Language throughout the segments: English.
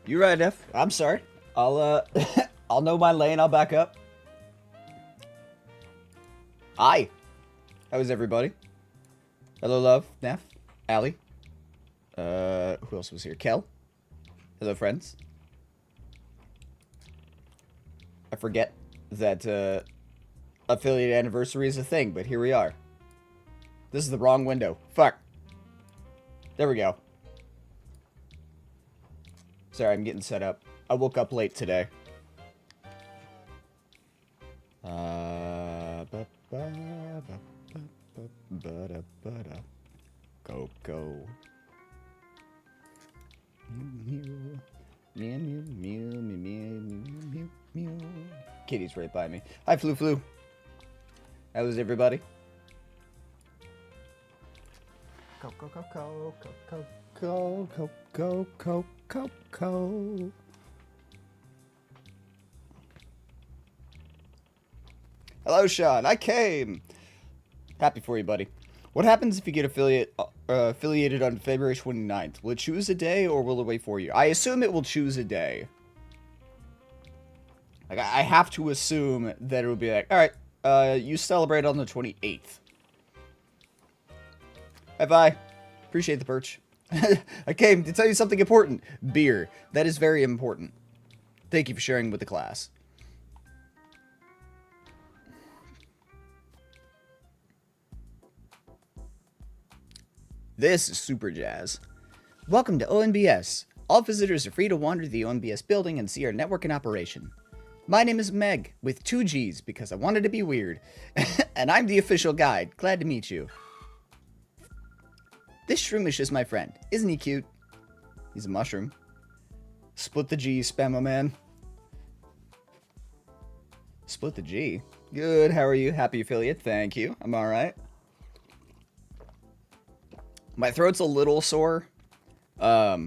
You're right, F. I'm sorry. I'll I'll know my lane. I'll back up. Hi. How is everybody? Hello, love. Neff. Allie. Who else was here? Kel. Hello, friends. I forget that affiliate anniversary is a thing, but here we are. This is the wrong window. Fuck. There we go. Sorry, I'm getting set up. I woke up late today. Go, go. Mew, mew, mew, mew, mew, mew, mew, mew. Kitty's right by me. Hi, Flu Flu. How is everybody? Go, go, go, go, go, go, go, go, go, go, go. Hello, Sean. I came. Happy for you, buddy. What happens if you get affiliated on February 29th? Will it choose a day or will it wait for you? I assume it will choose a day. Like, I have to assume that it will be like, alright, you celebrate on the 28th. High five. Appreciate the perch. I came to tell you something important. Beer. That is very important. Thank you for sharing with the class. This is Super Jazz. Welcome to ONBS. All visitors are free to wander the ONBS building and see our network in operation. My name is Meg, with 2 G's, because I wanted to be weird. And I'm the official guide. Glad to meet you. This Shroomish is my friend. Isn't he cute? He's a mushroom. Split the G, Spammo man. Split the G? Good, how are you? Happy affiliate, thank you. I'm alright. My throat's a little sore. I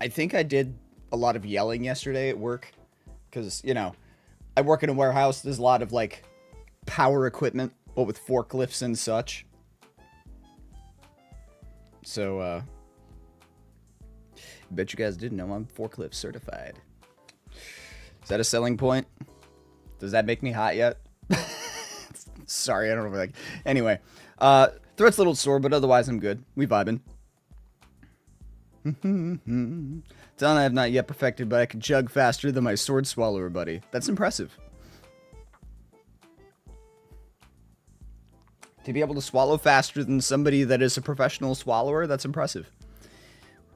think I did a lot of yelling yesterday at work. Because, you know, I work in a warehouse. There's a lot of, like, power equipment, but with forklifts and such. So, bet you guys didn't know I'm forklift certified. Is that a selling point? Does that make me hot yet? Sorry, I don't know. Like, anyway, throat's a little sore, but otherwise I'm good. We vibing. Talent I have not yet perfected, but I can chug faster than my sword swallower buddy. That's impressive. To be able to swallow faster than somebody that is a professional swallower, that's impressive.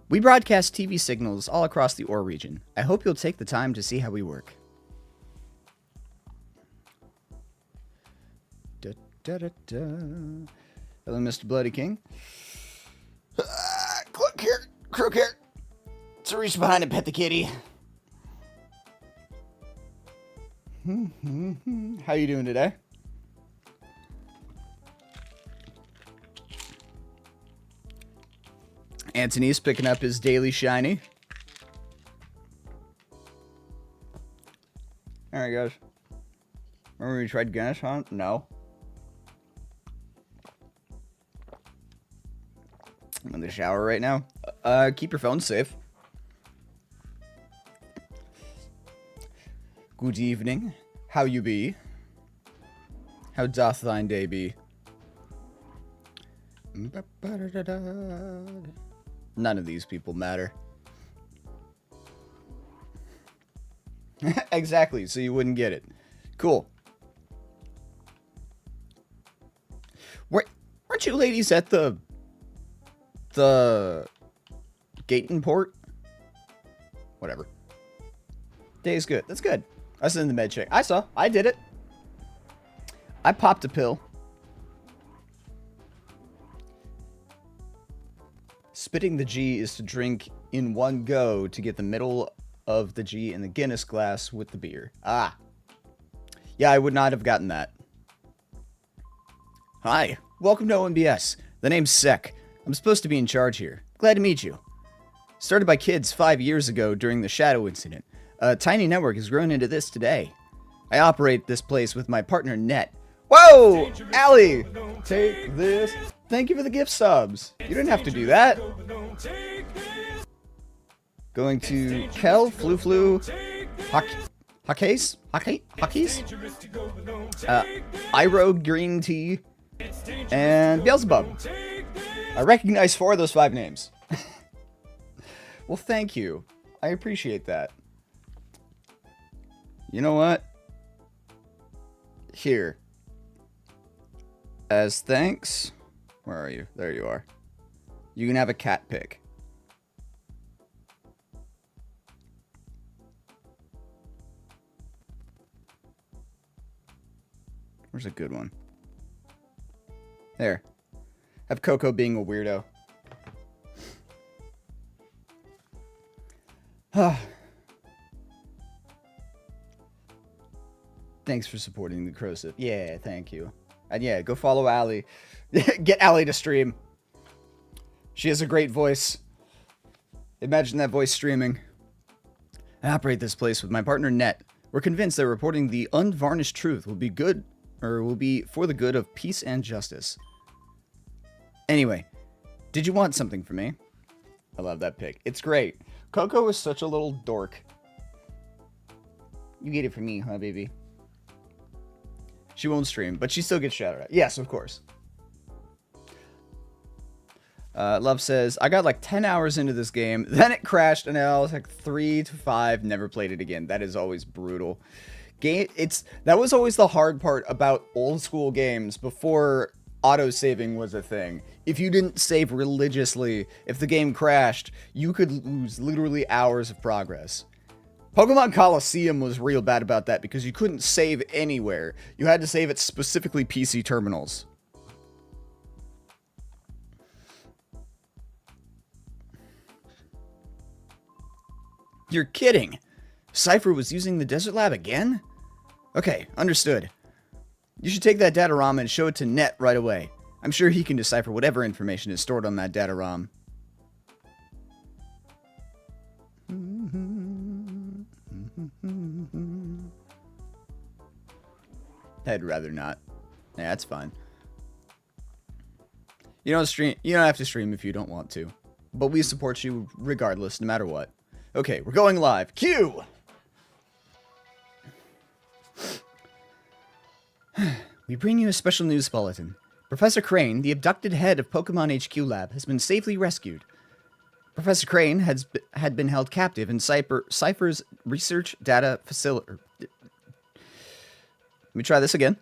We broadcast TV signals all across the OR region. I hope you'll take the time to see how we work. Da, da, da, da. Hello, Mr. Bloody King. Click here, crook here. So reach behind and pet the kitty. How you doing today? Anthony's picking up his daily shiny. Alright, guys. Remember we tried Guinness Hunt? No. I'm in the shower right now. Keep your phone safe. Good evening. How you be? How doth thine day be? None of these people matter. Exactly, so you wouldn't get it. Cool. Weren't you ladies at the Gaten port? Whatever. Day's good. That's good. I was in the med check. I did it. I popped a pill. Spitting the G is to drink in one go to get the middle of the G in the Guinness glass with the beer. Ah. Yeah, I would not have gotten that. Hi. Welcome to ONBS. The name's Sek. I'm supposed to be in charge here. Glad to meet you. Started by kids 5 years ago during the Shadow incident. A tiny network has grown into this today. I operate this place with my partner, Net. Whoa! Allie! Take this. Thank you for the gift subs. You didn't have to do that. Going to Kel, Flu, Hockeys, Iro Green Tea, and Beelzebub. I recognize 4 of those 5 names. Well, thank you. I appreciate that. You know what? Here. As thanks... Where are you? There you are. You can have a cat pick. Where's a good one? There. Have Coco being a weirdo. Thanks for supporting the Crosip. Yeah, thank you. And yeah, go follow Allie. Get Allie to stream. She has a great voice. Imagine that voice streaming. I operate this place with my partner Net. We're convinced that reporting the unvarnished truth will be good, or will be for the good of peace and justice. Anyway, did you want something from me? I love that pic. It's great. Coco is such a little dork. You get it from me, huh, baby? She won't stream, but she still gets shouted at. Yes, of course. Love says, I got like 10 hours into this game, then it crashed, and I was like 3 to 5, never played it again. That is always brutal. That was always the hard part about old school games before auto-saving was a thing. If you didn't save religiously, if the game crashed, you could lose literally hours of progress. Pokemon Coliseum was real bad about that because you couldn't save anywhere. You had to save at specifically PC terminals. You're kidding! Cypher was using the Desert Lab again? Okay, understood. You should take that data ROM and show it to Net right away. I'm sure he can decipher whatever information is stored on that data ROM. I'd rather not. Yeah, that's fine. You don't have to stream if you don't want to. But we support you regardless, no matter what. Okay, we're going live. Cue! We bring you a special news bulletin. Professor Crane, the abducted head of Pokemon HQ Lab, has been safely rescued. Professor Crane had been held captive in Cypher's research data facility. Let me try this again.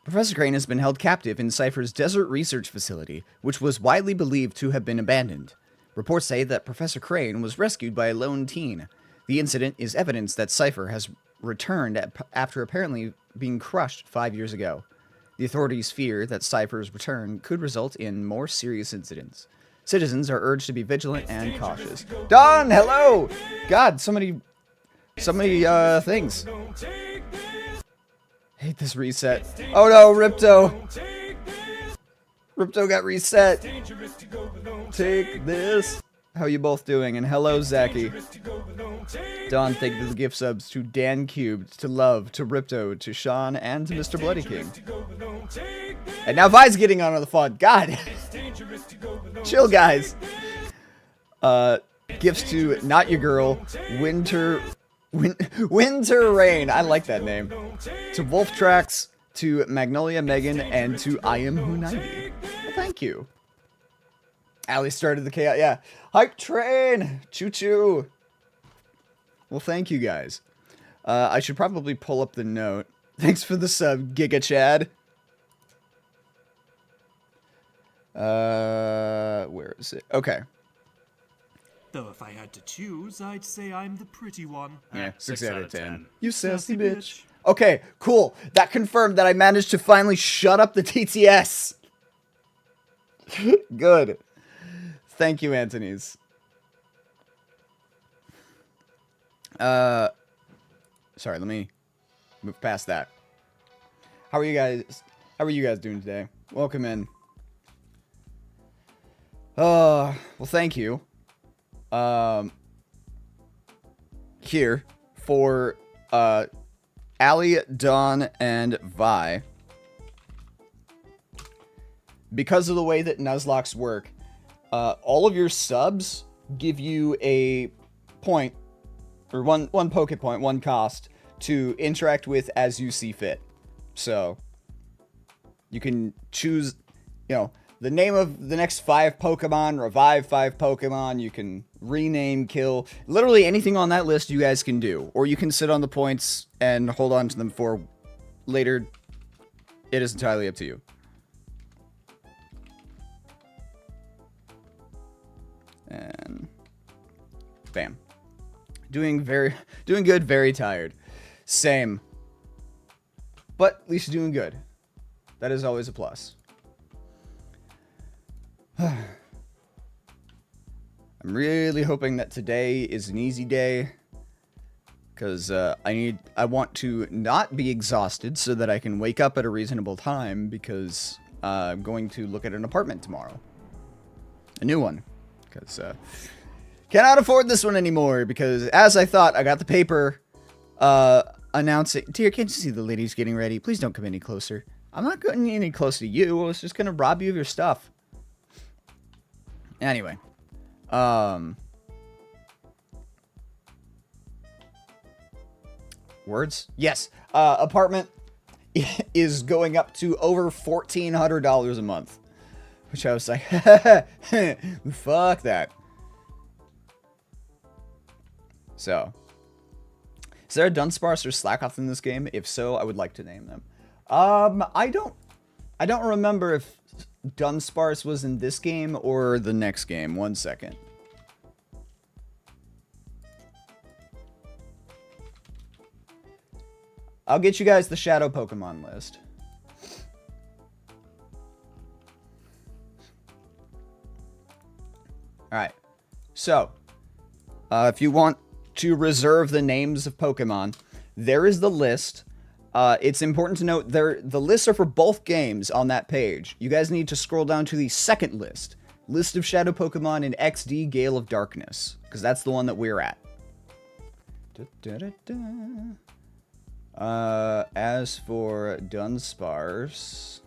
Professor Crane has been held captive in Cypher's desert research facility, which was widely believed to have been abandoned. Reports say that Professor Crane was rescued by a lone teen. The incident is evidence that Cypher has returned after apparently being crushed 5 years ago. The authorities fear that Cypher's return could result in more serious incidents. Citizens are urged to be vigilant and cautious. Don, hello! God, so many things. Hate this reset. Oh no, Ripto! Ripto got reset. Take this. How you both doing? And hello, Zachy. Don, thank you for the gift subs to Dan Cubed, to Love, to Ripto, to Sean, and to Mr. Bloody King. And now Vi's getting on the fun. God. Chill, guys. Gifts to Not Your Girl, Winter Rain. I like that name. To Wolf Tracks, to Magnolia Megan, and to I Am Who 90. Well, thank you. Allie started the chaos. Yeah. Hype train. Choo choo. Well, thank you guys. I should probably pull up the note. Thanks for the sub, Giga Chad. Where is it? Okay. Though if I had to choose, I'd say I'm the pretty one. Yeah, 6 out of 10. You sassy bitch. Okay, cool. That confirmed that I managed to finally shut up the TTS. Good. Thank you, Antonies. Sorry, let me move past that. How are you guys doing today? Welcome in. Well, thank you. Here for Allie, Dawn, and Vi. Because of the way that Nuzlocks work, all of your subs give you a point, or one Poke point, one cost, to interact with as you see fit. So, you can choose, the name of the next 5 Pokemon, revive 5 Pokemon, you can rename, kill, literally anything on that list you guys can do. Or you can sit on the points and hold on to them for later. It is entirely up to you. And bam. Doing good, very tired. Same. But at least you're doing good. That is always a plus. I'm really hoping that today is an easy day. Because I want to not be exhausted so that I can wake up at a reasonable time, because I'm going to look at an apartment tomorrow. A new one. Because cannot afford this one anymore, because as I thought, I got the paper announcing... Dear, can't you see the lady's getting ready? Please don't come any closer. I'm not getting any closer to you. I was just going to rob you of your stuff. Anyway. Words? Yes. Apartment is going up to over $1,400 a month. Which I was like, fuck that. So. Is there a Dunsparce or Slackoth in this game? If so, I would like to name them. I don't remember if Dunsparce was in this game or the next game. 1 second. I'll get you guys the Shadow Pokemon list. Alright. So, if you want to reserve the names of Pokemon, there is the list. It's important to note the lists are for both games on that page. You guys need to scroll down to the second list. List of Shadow Pokemon in XD Gale of Darkness. Because that's the one that we're at. As for Dunsparce...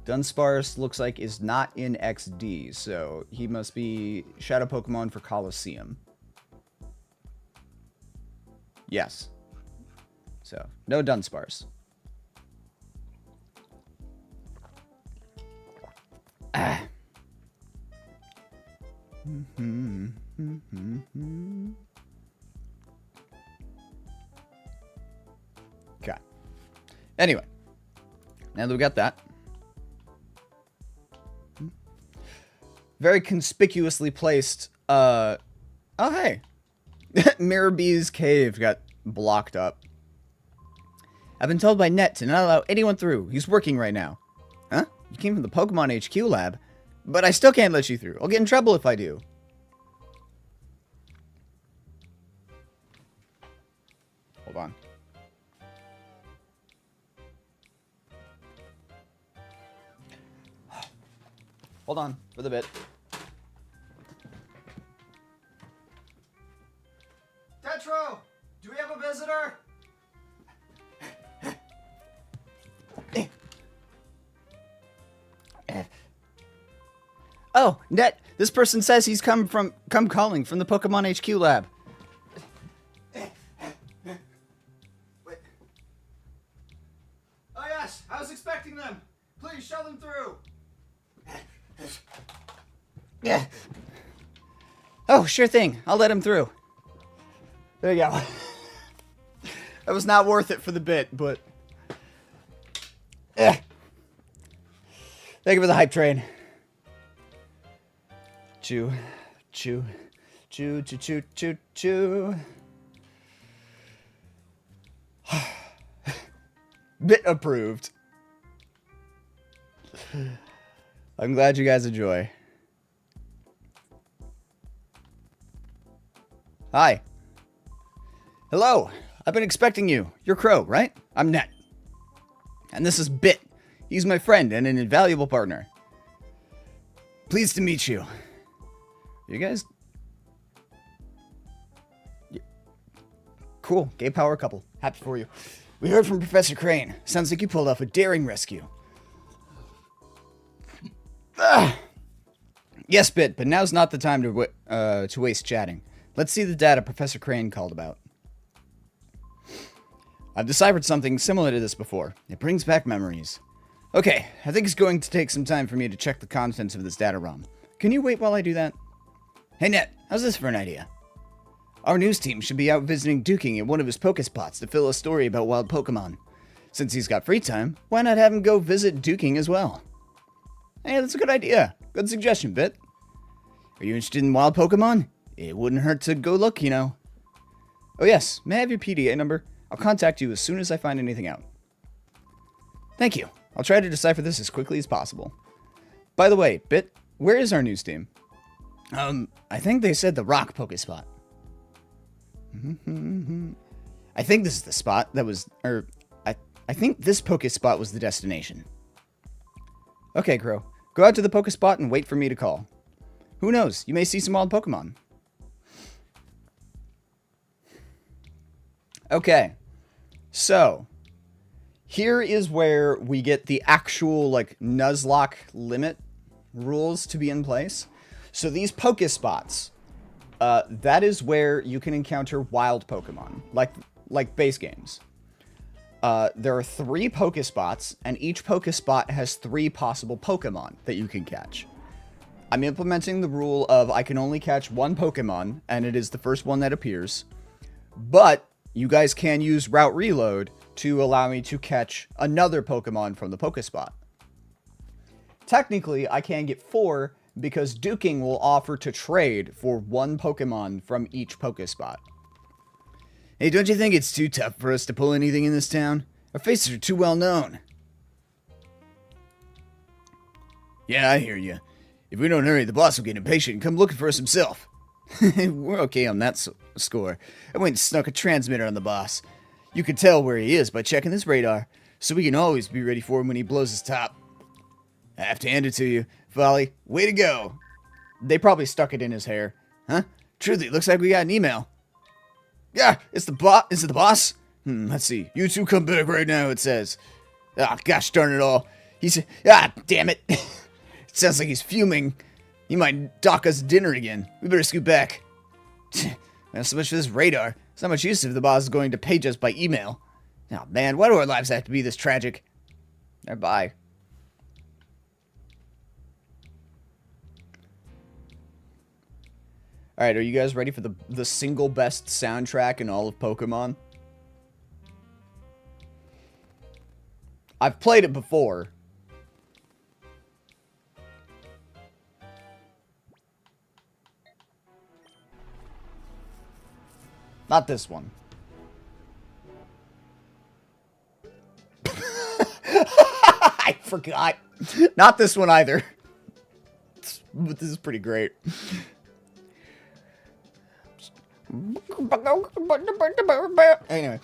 Dunsparce looks like is not in XD, so he must be Shadow Pokemon for Coliseum. Yes. So, no Dunsparce. Ah. Okay. Anyway. Now that we got that. Very conspicuously placed, oh hey. Mirror Bee's cave got blocked up. I've been told by Net to not allow anyone through. He's working right now. Huh? You came from the Pokemon HQ lab? But I still can't let you through. I'll get in trouble if I do. Hold on. Hold on for the bit. Tetro! Do we have a visitor? Oh, Net, this person says he's come calling from the Pokemon HQ lab. Wait. Oh yes, I was expecting them. Please show them through. Yeah. Oh, sure thing. I'll let him through. There you go. That was not worth it for the bit, but... Thank you for the hype train. Chew, chew, chew, chew, chew, chew, chew. Bit approved. I'm glad you guys enjoy. Hi. Hello. I've been expecting you. You're Crow, right? I'm Net. And this is Bit. He's my friend and an invaluable partner. Pleased to meet you. You guys... Cool. Gay power couple. Happy for you. We heard from Professor Crane. Sounds like you pulled off a daring rescue. Yes, Bit, but now's not the time to waste chatting. Let's see the data Professor Crane called about. I've deciphered something similar to this before. It brings back memories. Okay, I think it's going to take some time for me to check the contents of this data ROM. Can you wait while I do that? Hey, Net, how's this for an idea? Our news team should be out visiting Duking at one of his Pokespots to fill a story about wild Pokemon. Since he's got free time, why not have him go visit Duking as well? Hey, that's a good idea. Good suggestion, Bit. Are you interested in wild Pokemon? It wouldn't hurt to go look, you know. Oh yes, may I have your PDA number? I'll contact you as soon as I find anything out. Thank you. I'll try to decipher this as quickly as possible. By the way, Bit, where is our news team? I think they said the Rock Pokespot. I think this is the spot that was, I think this Pokespot was the destination. Okay, Crow. Go out to the Pokespot and wait for me to call. Who knows? You may see some wild Pokemon. Okay. So, here is where we get the actual, like, Nuzlocke limit rules to be in place. So these Pokespots, that is where you can encounter wild Pokemon, like base games. There are 3 Pokespots, and each Pokespot has 3 possible Pokemon that you can catch. I'm implementing the rule of I can only catch 1 Pokemon, and it is the first one that appears. But you guys can use Route Reload to allow me to catch another Pokemon from the Pokespot. Technically, I can get 4 because Duking will offer to trade for 1 Pokemon from each Pokespot. Hey, don't you think it's too tough for us to pull anything in this town? Our faces are too well known. Yeah, I hear you. If we don't hurry, the boss will get impatient and come looking for us himself. We're okay on that score. I went and snuck a transmitter on the boss. You can tell where he is by checking this radar, so we can always be ready for him when he blows his top. I have to hand it to you. Folly, way to go. They probably stuck it in his hair. Huh? Truly, looks like we got an email. Yeah, it's the boss. Is it the boss? Let's see. You two come back right now, it says. Ah, gosh darn it all. Damn it. It sounds like he's fuming. He might dock us dinner again. We better scoot back. Not so much for this radar. It's not much use if the boss is going to page us by email. Oh man, why do our lives have to be this tragic? Bye. Alright, are you guys ready for the single best soundtrack in all of Pokemon? I've played it before. Not this one. I forgot. Not this one either. But this is pretty great. Anyway.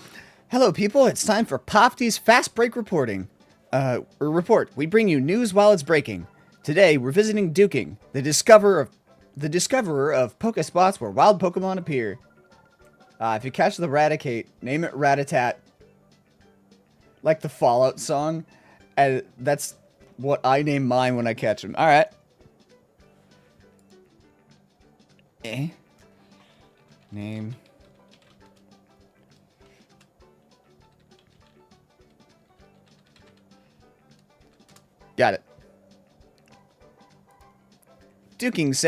Hello, people. It's time for Pofty's Fast Break Reporting. Report. We bring you news while it's breaking. Today, we're visiting Duking, the discoverer of Pokespots where wild Pokemon appear. If you catch the Raticate, name it Ratatat. Like the Fallout song. And that's what I name mine when I catch him. Alright. Name. Got it. Duking is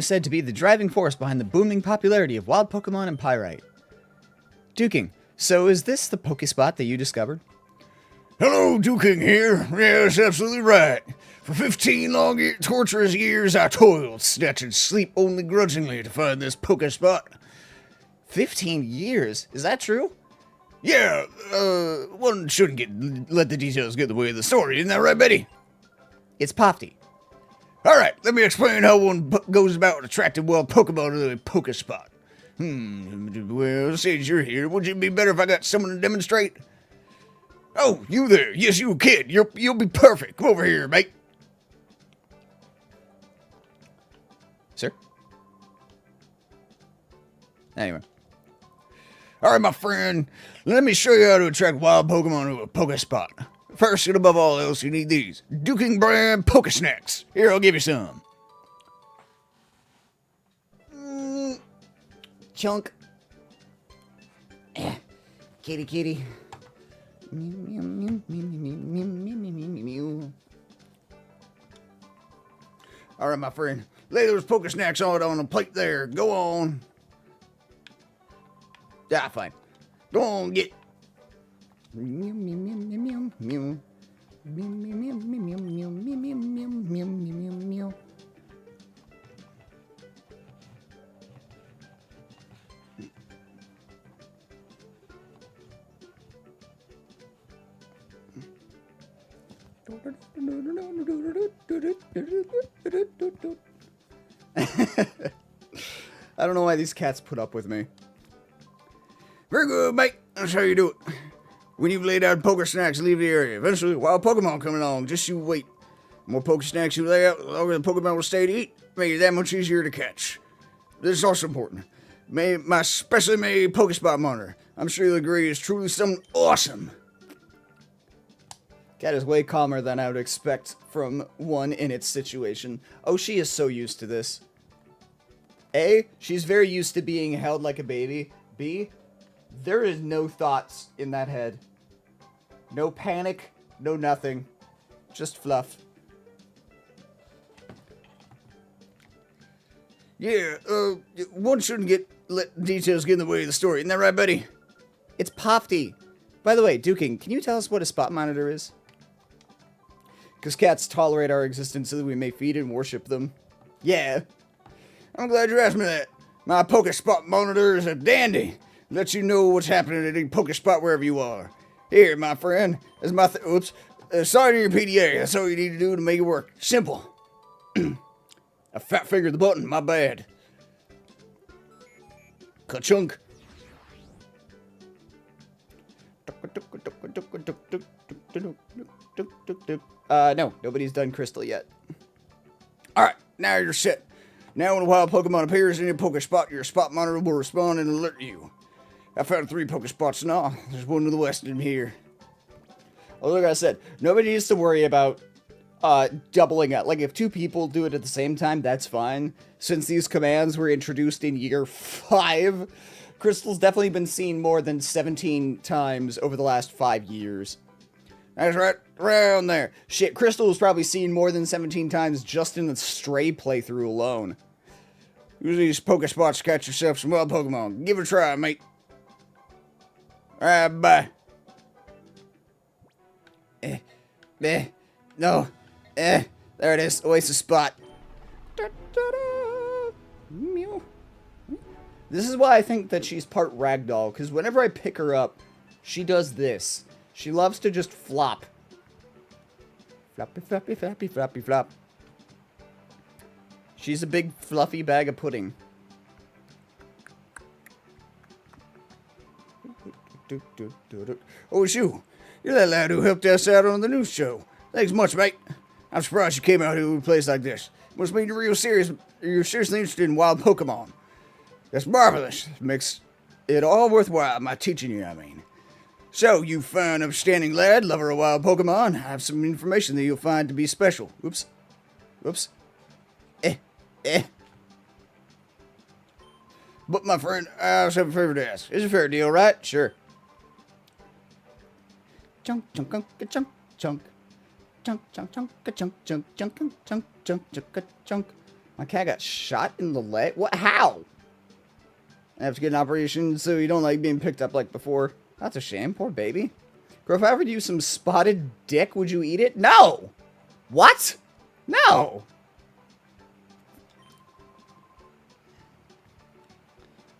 said to be the driving force behind the booming popularity of wild Pokemon and Pyrite. Duking, so is this the Pokespot that you discovered? Hello, Duking here. Yes, absolutely right. For 15 long, torturous years, I toiled, snatching sleep only grudgingly to find this Pokespot. 15 years? Is that true? Yeah, one shouldn't let the details get in the way of the story, isn't that right, Betty? It's Pofty. Alright, let me explain how one goes about attracting wild Pokemon to the Pokespot. Well, since you're here, would it be better if I got someone to demonstrate? Oh, you there. Yes, you kid. You'll be perfect. Come over here, mate. Sir? Anyway. Alright, my friend. Let me show you how to attract wild Pokemon to a Pokespot. First and above all else, you need these Duking brand Poke Snacks. Here, I'll give you some. Chunk. Kitty, kitty. Meow, meow, meow, meow, meow, meow, meow, meow, meow. All right, my friend. Lay those Poke Snacks on the plate there. Go on. Ah, fine. Go on, get. Meow, meow, meow, meow, meow, meow. Meow, meow, meow, meow, meow, meow, meow, meow, meow, meow, meow. I don't know why these cats put up with me. Very good, mate. That's how you do it. When you've laid out Poke Snacks, leave the area. Eventually, wild Pokemon coming along. Just you wait. The more Poke Snacks you lay out, the longer the Pokemon will stay to eat. Make it that much easier to catch. This is also important. My specially made Pokespot monitor. I'm sure you'll agree is truly something awesome. Cat is way calmer than I would expect from one in its situation. Oh, she is so used to this. A, she's very used to being held like a baby. B, there is no thoughts in that head. No panic, no nothing. Just fluff. Yeah, one shouldn't let details get in the way of the story. Isn't that right, buddy? It's Pofty. By the way, Duking, can you tell us what a spot monitor is? Because cats tolerate our existence so that we may feed and worship them. Yeah. I'm glad you asked me that. My Pokespot monitor is a dandy. Lets you know what's happening at any Pokespot wherever you are. Here, my friend, is my sign in your PDA. That's all you need to do to make it work. Simple. I fat fingered the button. My bad. Ka-chunk. No, nobody's done Crystal yet. Alright, now you're set. Now when a wild Pokemon appears in your Pokespot, your spot monitor will respond and alert you. I found 3 Pokespots in all. There's one to the west in here. Well, like I said, nobody needs to worry about doubling up. Like, if 2 people do it at the same time, that's fine. Since these commands were introduced in year 5, Crystal's definitely been seen more than 17 times over the last 5 years. That's right, around there. Shit, Crystal was probably seen more than 17 times just in the Stray playthrough alone. Use these Pokespots to catch yourself some wild Pokemon. Give it a try, mate. Alright, bye. No. There it is. Oasis spot. Meow. This is why I think that she's part ragdoll, because whenever I pick her up, she does this. She loves to just flop. Floppy, floppy, floppy, floppy, flop. She's a big fluffy bag of pudding. Oh, it's you. You're that lad who helped us out on the news show. Thanks much, mate. I'm surprised you came out here to a place like this. Must mean you're seriously interested in wild Pokemon. That's marvelous. Makes it all worthwhile, my teaching you, I mean. So, you fine, upstanding lad, lover of wild Pokemon, I have some information that you'll find to be special. Oops. Oops. But, my friend, I also have a favor to ask. It's a fair deal, right? Sure. Chunk, chunk, chunk, chunk, chunk. Chunk, chunk, chunk, chunk, chunk, chunk, chunk, chunk, chunk, chunk. My cat got shot in the leg? What? How? I have to get an operation so you don't like being picked up like before. That's a shame. Poor baby. Girl, if I offered you some spotted dick, would you eat it? No! What? No!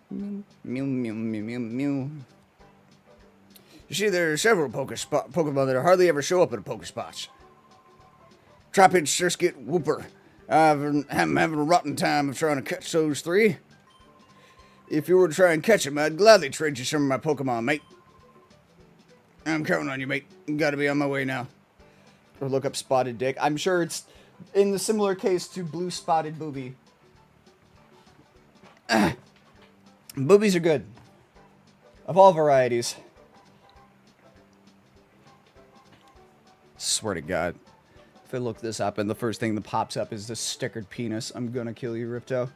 Mew, mew, mew, mew, mew, mew. You see, there are several Pokemon that hardly ever show up at a Pokespots. Trapinch, Surskit, Whooper. I'm having a rotten time of trying to catch those 3. If you were to try and catch them, I'd gladly trade you some of my Pokemon, mate. I'm counting on you, mate. Gotta be on my way now. Or look up spotted dick. I'm sure it's in the similar case to blue spotted booby. Boobies are good. Of all varieties. Swear to God. If I look this up and the first thing that pops up is this stickered penis, I'm gonna kill you, Ripto.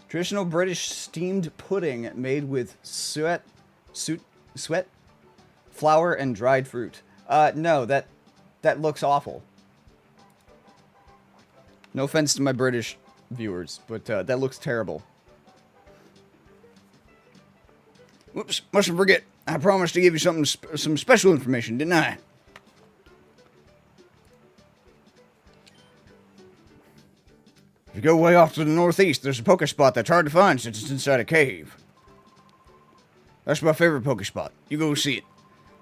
Traditional British steamed pudding made with sweat, flour, and dried fruit. No, that looks awful. No offense to my British viewers, but that looks terrible. Whoops, mustn't forget. I promised to give you some special information, didn't I? If you go way off to the northeast, there's a poke spot that's hard to find since it's inside a cave. That's my favorite poke spot. You go see it.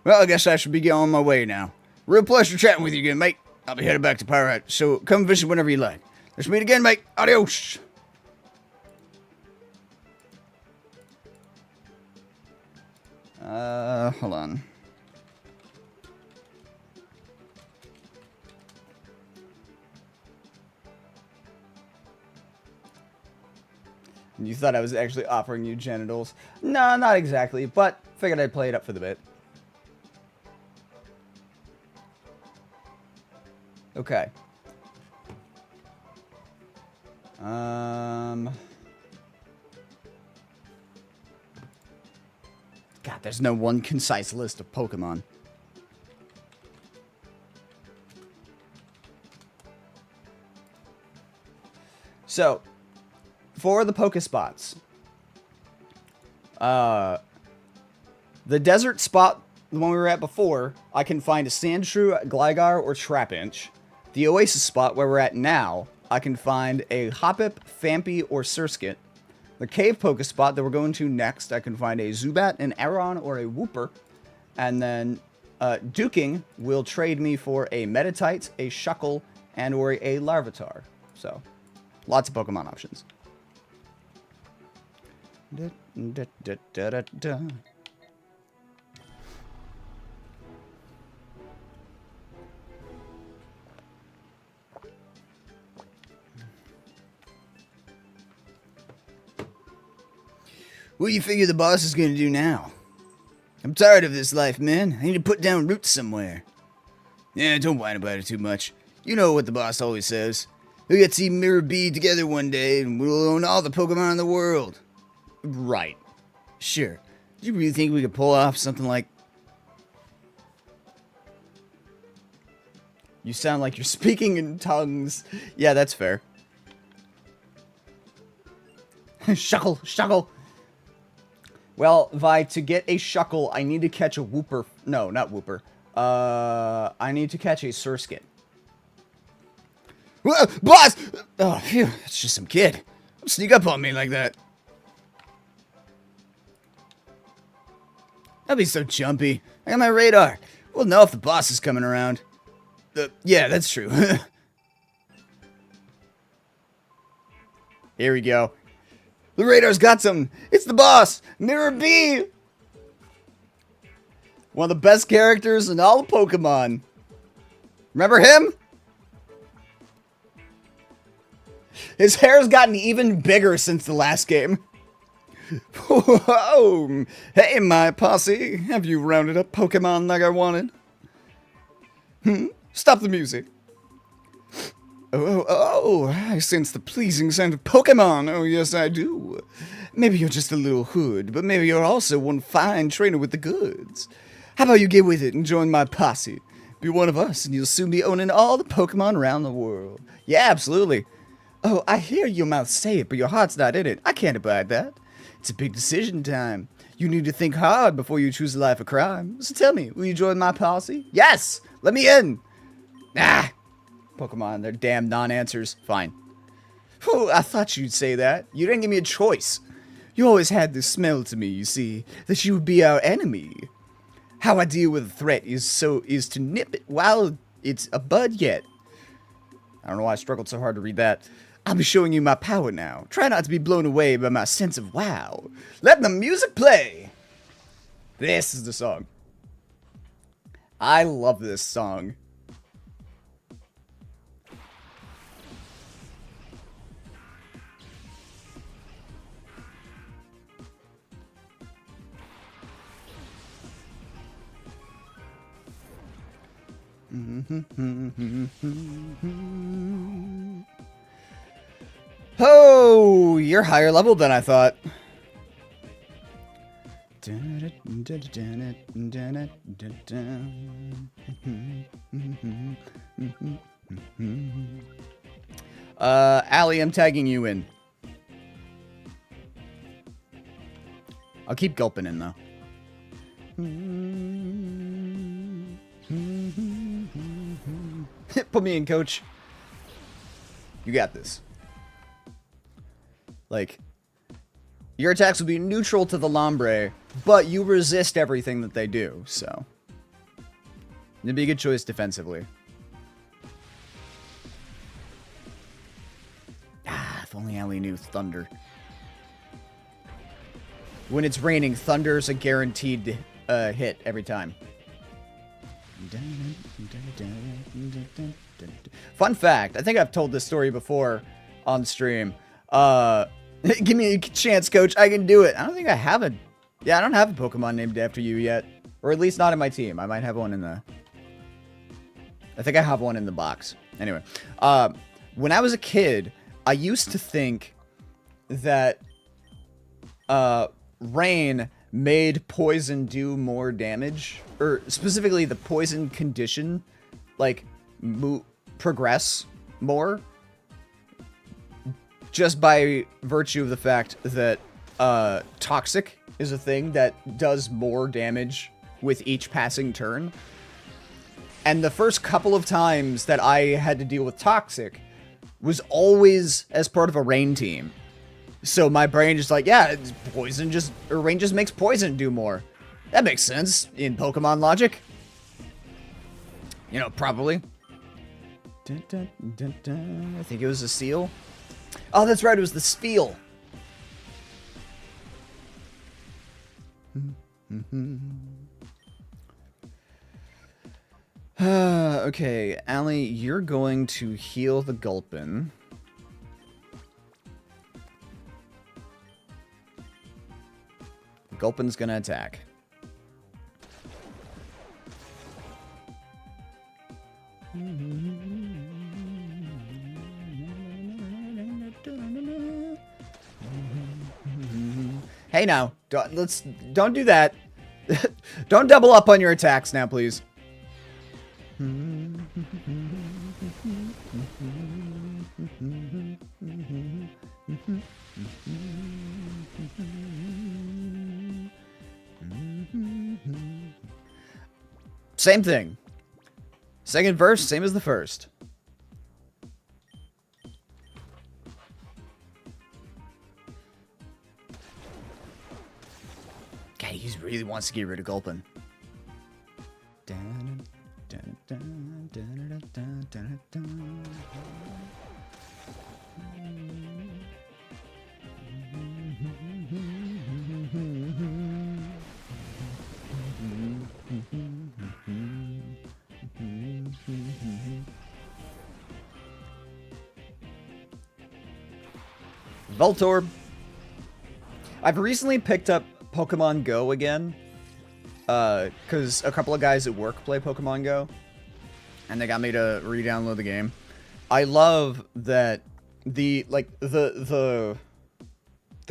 Well, I guess I should be on my way now. Real pleasure chatting with you again, mate. I'll be headed back to Pyrite, so come visit whenever you like. Let's meet again, mate. Adios. Hold on. You thought I was actually offering you genitals? No, not exactly, but figured I'd play it up for the bit. Okay. God, there's no one concise list of Pokemon. So, for the Pokespots, the desert spot, the one we were at before, I can find a Sandshrew, Gligar, or Trapinch. The Oasis spot where we're at now, I can find a Hoppip, Phanpy, or Surskit. The cave Pokespot that we're going to next, I can find a Zubat, an Aron, or a Wooper. And then Duking will trade me for a Meditite, a Shuckle, and or a Larvitar. So, lots of Pokemon options. Da, da, da, da, da, da. What do you figure the boss is going to do now? I'm tired of this life, man. I need to put down roots somewhere. Yeah, don't whine about it too much. You know what the boss always says. We'll get Team Mirror B together one day, and we'll own all the Pokemon in the world. Right. Sure. Do you really think we could pull off something like... You sound like you're speaking in tongues. Yeah, that's fair. Shuckle, Shuckle. Well, Vi, to get a Shuckle, I need to catch a Wooper. No, not Wooper. I need to catch a Surskit. Boss! Oh, phew. It's just some kid. Don't sneak up on me like that. That'd be so jumpy. I got my radar. We'll know if the boss is coming around. Yeah, that's true. Here we go. The radar's got something. It's the boss, Mirror B. One of the best characters in all of Pokemon. Remember him? His hair's gotten even bigger since the last game. Whoa. Hey, my posse. Have you rounded up Pokemon like I wanted? Stop the music. Oh, I sense the pleasing scent of Pokemon. Oh, yes, I do. Maybe you're just a little hood, but maybe you're also one fine trainer with the goods. How about you get with it and join my posse? Be one of us, and you'll soon be owning all the Pokemon around the world. Yeah, absolutely. Oh, I hear your mouth say it, but your heart's not in it. I can't abide that. It's a big decision time. You need to think hard before you choose a life of crime. So tell me, will you join my posse? Yes! Let me in! Ah! Pokemon, they're damn non-answers. Fine. Oh, I thought you'd say that. You didn't give me a choice. You always had this smell to me, you see, that you would be our enemy. How I deal with a threat is to nip it while it's a bud yet. I don't know why I struggled so hard to read that. I'll be showing you my power now. Try not to be blown away by my sense of wow. Let the music play. This is the song. I love this song. Oh, you're higher level than I thought. Allie, I'm tagging you in. I'll keep gulping in, though. Put me in, coach. You got this. Like, your attacks will be neutral to the Lombre, but you resist everything that they do, so. It'd be a good choice defensively. Ah, if only Allie knew Thunder. When it's raining, Thunder's a guaranteed hit every time. Fun fact, I think I've told this story before on stream. Give me a chance, coach. I can do it. I don't think I have a... Yeah, I don't have a Pokemon named after you yet. Or at least not in my team. I might have one in the... I think I have one in the box. Anyway. When I was a kid, I used to think that... rain made poison do more damage. Or specifically the poison condition. Like, progress more. Just by virtue of the fact that Toxic is a thing that does more damage with each passing turn. And the first couple of times that I had to deal with Toxic was always as part of a rain team. So my brain just like, yeah, it's poison just, or rain just makes poison do more. That makes sense in Pokemon logic. You know, probably. Dun, dun, dun, dun. I think it was a seal. Oh, that's right, it was the Spheal. Okay, Allie, you're going to heal the Gulpin. Gulpin's gonna attack. Hey now, don't do that. Don't double up on your attacks now, please. Same thing. Second verse, same as the first. God, he really wants to get rid of Gulpin. Voltorb. I've recently picked up Pokemon Go again. Because a couple of guys at work play Pokemon Go. And they got me to re-download the game. I love that the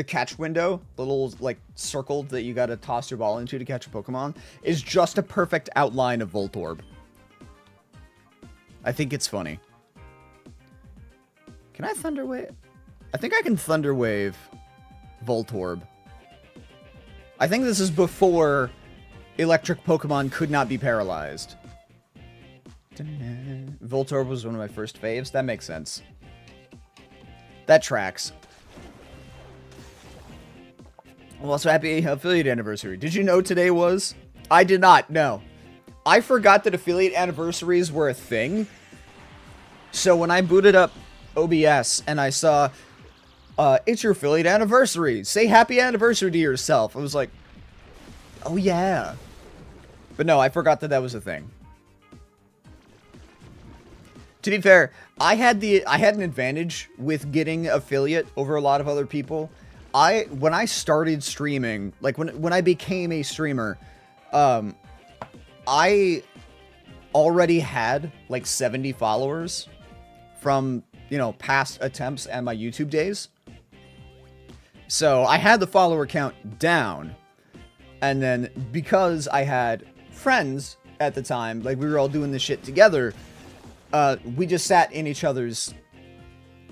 catch window, the little, like, circle that you gotta toss your ball into to catch a Pokemon, is just a perfect outline of Voltorb. I think it's funny. Can I Thunder Wave? I think I can Thunder Wave Voltorb. I think this is before electric Pokemon could not be paralyzed. Voltorb was one of my first faves. That makes sense. That tracks. Well, also happy affiliate anniversary. Did you know today was? I did not, no. I forgot that affiliate anniversaries were a thing. So when I booted up OBS and I saw, it's your affiliate anniversary. Say happy anniversary to yourself. I was like, oh yeah. But no, I forgot that that was a thing. To be fair, I had an advantage with getting affiliate over a lot of other people. When I started streaming, like when I became a streamer, I already had like 70 followers from, you know, past attempts and my YouTube days. So I had the follower count down. And then because I had friends at the time, like we were all doing this shit together, we just sat in each other's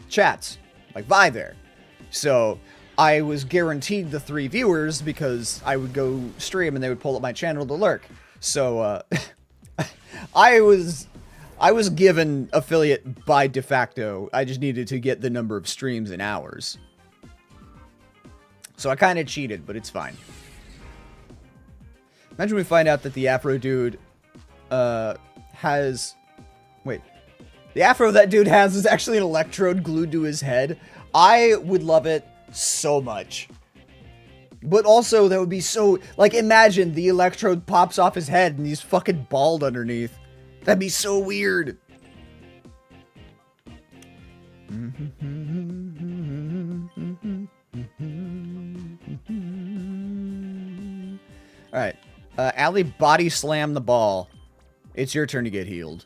chats, like Vi there. So I was guaranteed the 3 viewers because I would go stream and they would pull up my channel to lurk. So I was given affiliate by de facto. I just needed to get the number of streams in hours. So I kind of cheated, but it's fine. Imagine we find out that the Afro dude has... Wait. The Afro that dude has is actually an electrode glued to his head. I would love it so much. But also, that would be so... Like, imagine the electrode pops off his head and he's fucking bald underneath. That'd be so weird. Alright. Allie body slam the ball. It's your turn to get healed.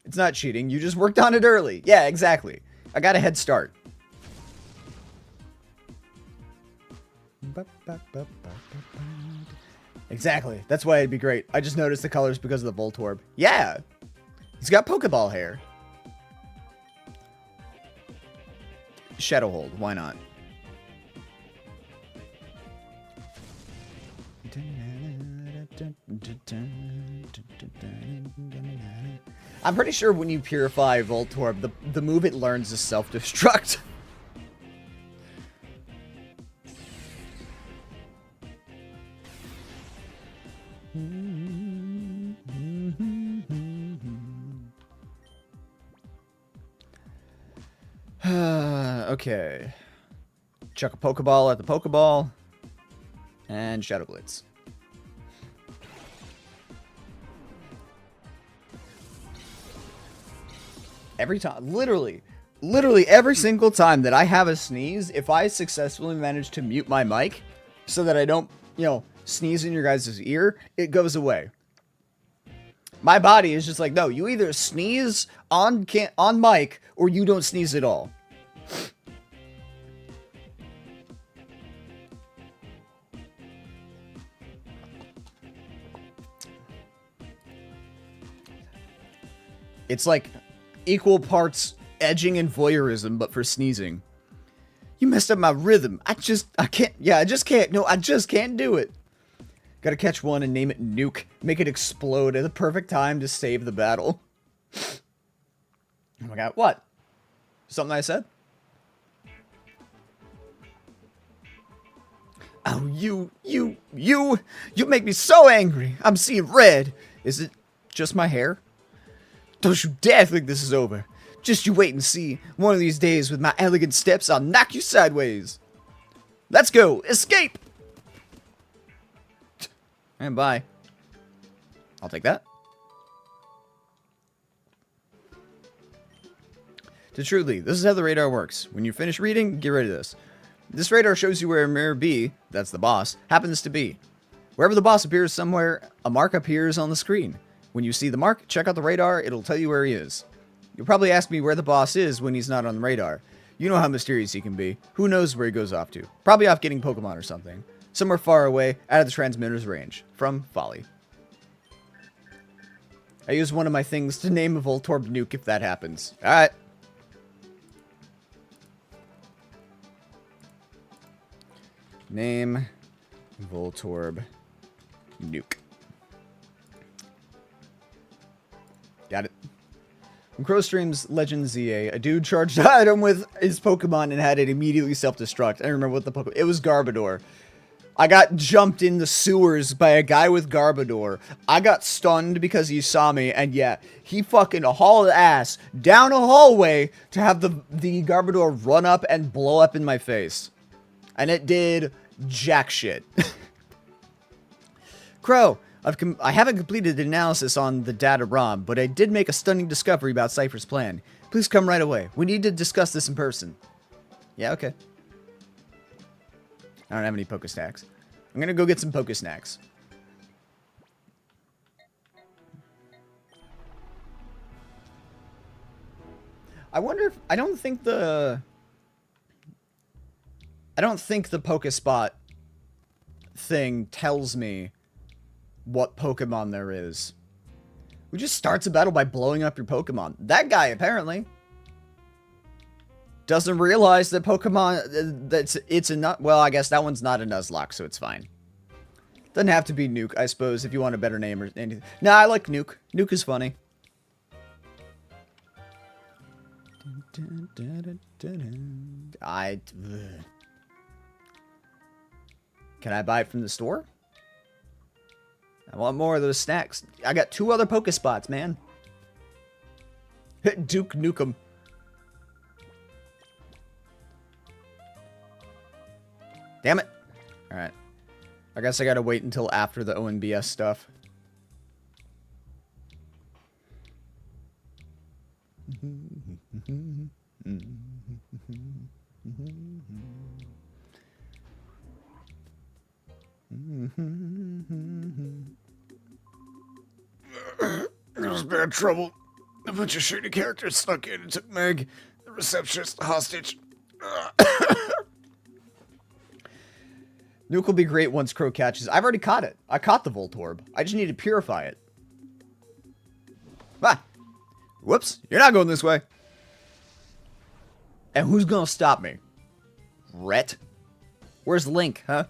It's not cheating. You just worked on it early. Yeah, exactly. I got a head start. Exactly. That's why it'd be great. I just noticed the colors because of the Voltorb. Yeah. He's got Pokeball hair. Shadow Hold. Why not? I'm pretty sure when you purify Voltorb, the move it learns is self-destruct. Okay. Chuck a Pokeball at the Pokeball. And Shadow Blitz. Every time, literally every single time that I have a sneeze, if I successfully manage to mute my mic so that I don't, you know, sneeze in your guys' ear, it goes away. My body is just like, no, you either sneeze on mic or you don't sneeze at all. It's like equal parts edging and voyeurism, but for sneezing. You messed up my rhythm. I can't. Yeah, I just can't. No, I just can't do it. Gotta catch one and name it Nuke. Make it explode at the perfect time to save the battle. Oh my god, what? Something I said? Oh, you make me so angry. I'm seeing red. Is it just my hair? Don't you dare think this is over. Just you wait and see. One of these days with my elegant steps, I'll knock you sideways. Let's go. Escape. And bye. I'll take that. To Truly, this is how the radar works. When you finish reading, get rid of this. This radar shows you where Mirror B, that's the boss, happens to be. Wherever the boss appears somewhere, a mark appears on the screen. When you see the mark, check out the radar, it'll tell you where he is. You'll probably ask me where the boss is when he's not on the radar. You know how mysterious he can be. Who knows where he goes off to? Probably off getting Pokemon or something. Somewhere far away, out of the transmitter's range. From Folly. I use one of my things to name a Voltorb Nuke if that happens. Alright. Name Voltorb Nuke. Got it. In Crowstream's Legend ZA, a dude charged an item with his Pokemon and had it immediately self-destruct. I remember what the Pokemon... It was Garbodor. I got jumped in the sewers by a guy with Garbodor. I got stunned because he saw me, and yeah, he fucking hauled ass down a hallway to have the Garbodor run up and blow up in my face. And it did jack shit. Crow, I haven't completed the analysis on the data ROM, but I did make a stunning discovery about Cypher's plan. Please come right away. We need to discuss this in person. Yeah, okay. I don't have any Pokestacks. I'm gonna go get some Pokesnacks. I wonder if... I don't think the Pokespot thing tells me what Pokemon there is. Who just starts a battle by blowing up your Pokemon? That guy, apparently. Doesn't realize that Pokemon... it's a... Well, I guess that one's not a Nuzlocke, so it's fine. Doesn't have to be Nuke, I suppose, if you want a better name or anything. Nah, I like Nuke. Nuke is funny. Can I buy it from the store? I want more of those snacks. I got 2 other Pokespots, man. Duke Nukem. Damn it. Alright. I guess I gotta wait until after the ONBS stuff. There was bad trouble. A bunch of shooting characters snuck in and took Meg, the receptionist, hostage. Nuke will be great once Crow catches. I've already caught it. I caught the Voltorb. I just need to purify it. Ah! Whoops. You're not going this way. And who's gonna stop me? Rhett? Where's Link, huh?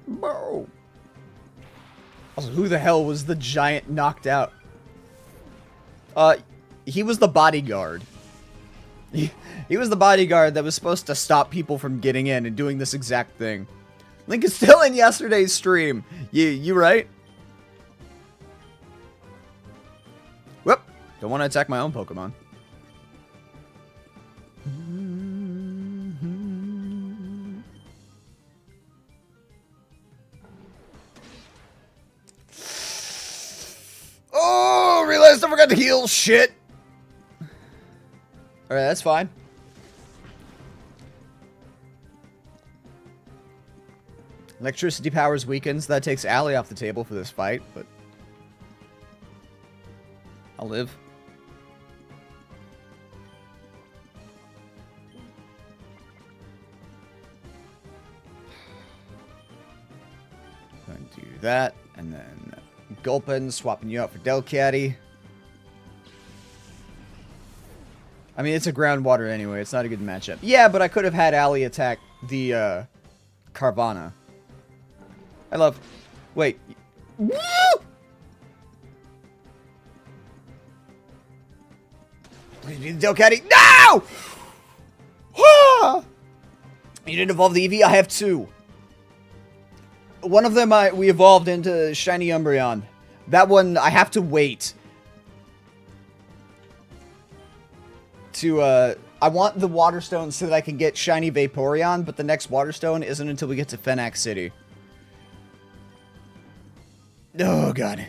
Bro. Also, who the hell was the giant knocked out? He was the bodyguard. He was the bodyguard that was supposed to stop people from getting in and doing this exact thing. Link is still in yesterday's stream. You right? Whoop. Don't want to attack my own Pokemon. Oh, realized I forgot to heal. Shit. Alright, that's fine. Electricity powers weakens. That takes Allie off the table for this fight, but I'll live. Going to do that, and then Gulpin, swapping you out for Delcatty. I mean, it's a groundwater anyway. It's not a good matchup. Yeah, but I could have had Allie attack the Carvana. I love... Wait. Woo! Delcatty. No! You didn't evolve the Eevee? I have 2. One of them we evolved into Shiny Umbreon. That one, I have to wait. I want the Water Stone so that I can get Shiny Vaporeon, but the next Water Stone isn't until we get to Fenax City. Oh, God.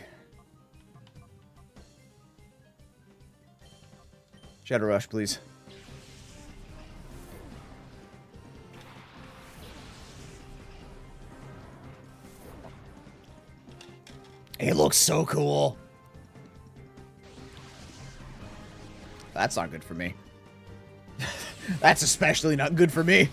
Shadow Rush, please. It looks so cool. That's not good for me. That's especially not good for me.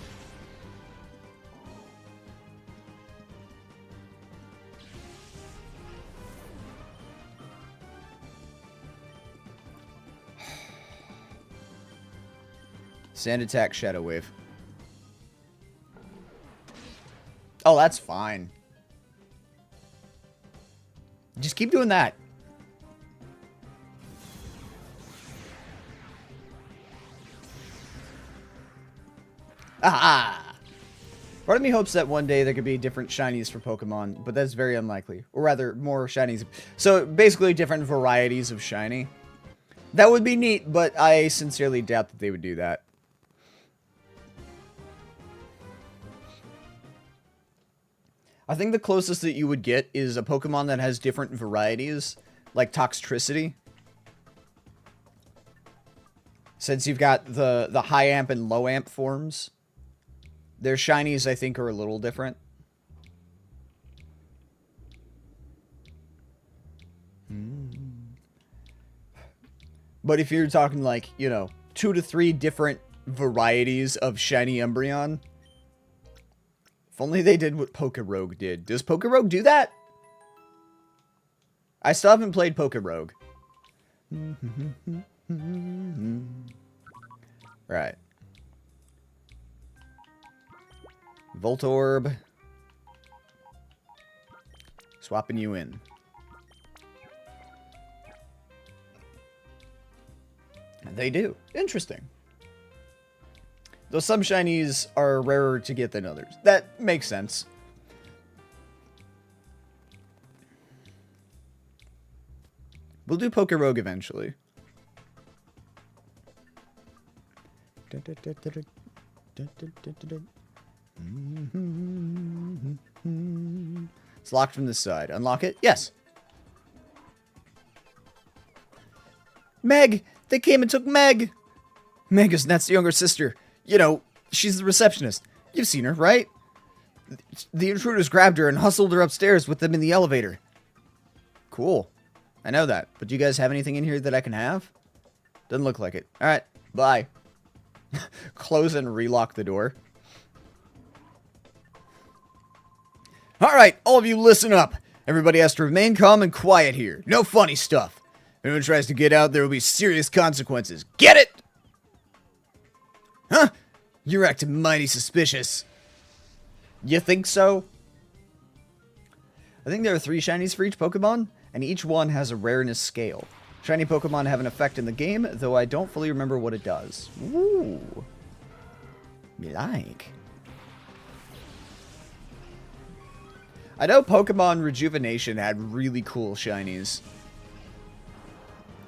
Sand attack, Shadow Wave. Oh, that's fine. Just keep doing that. Ah! Part of me hopes that one day there could be different shinies for Pokemon, but that's very unlikely. Or rather, more shinies. So, basically different varieties of shiny. That would be neat, but I sincerely doubt that they would do that. I think the closest that you would get is a Pokemon that has different varieties, like Toxtricity. Since you've got the high amp and low amp forms. Their shinies, I think, are a little different. But if you're talking like, 2 to 3 different varieties of shiny Umbreon, if only they did what Pokerogue did. Does Pokerogue do that? I still haven't played Pokerogue. Right. Voltorb. Swapping you in. They do. Interesting. Though some shinies are rarer to get than others. That makes sense. We'll do Pokerogue eventually. It's locked from this side. Unlock it? Yes. Meg! They came and took Meg! Meg is Nat's younger sister. She's the receptionist. You've seen her, right? The intruders grabbed her and hustled her upstairs with them in the elevator. Cool. I know that. But do you guys have anything in here that I can have? Doesn't look like it. Alright. Bye. Close and relock the door. Alright, all of you listen up. Everybody has to remain calm and quiet here. No funny stuff. If anyone tries to get out, there will be serious consequences. Get it? Huh? You're acting mighty suspicious. You think so? I think there are 3 shinies for each Pokemon, and each one has a rareness scale. Shiny Pokemon have an effect in the game, though I don't fully remember what it does. Ooh. Me like. I know Pokemon Rejuvenation had really cool shinies.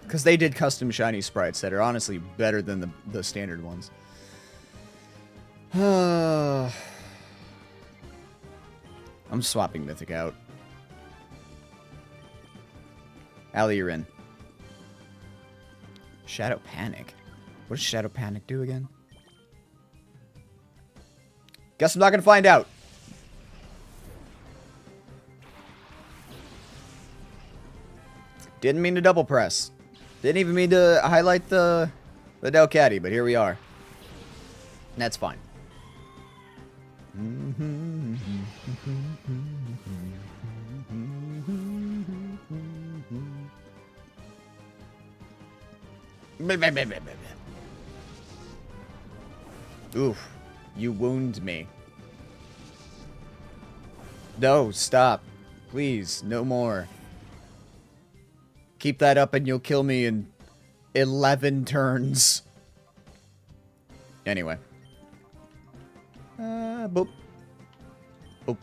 Because they did custom shiny sprites that are honestly better than the standard ones. I'm swapping Mythic out. Allie, you're in. Shadow Panic? What does Shadow Panic do again? Guess I'm not gonna find out. Didn't mean to double press. Didn't even mean to highlight the Delcatty, but here we are. That's fine. Oof. You wound me. No, stop. Please, no more. Keep that up and you'll kill me in 11 turns. Anyway. Boop. Boop.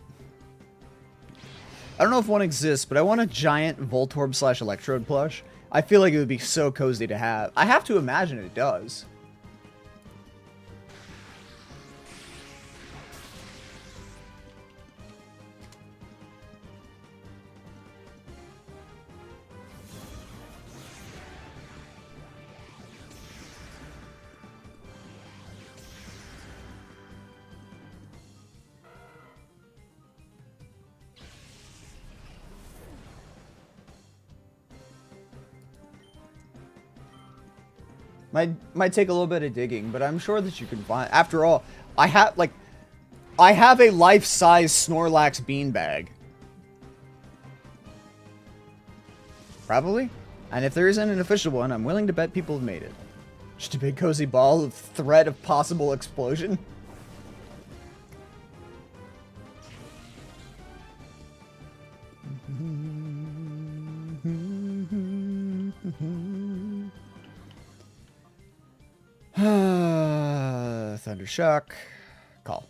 I don't know if one exists, but I want a giant Voltorb / Electrode plush. I feel like it would be so cozy to have. I have to imagine it does. Might take a little bit of digging, but I'm sure that you can find. After all, I have a life-size Snorlax beanbag. Probably. And if there isn't an official one, I'm willing to bet people have made it. Just a big cozy ball of threat of possible explosion. Thundershock. Call.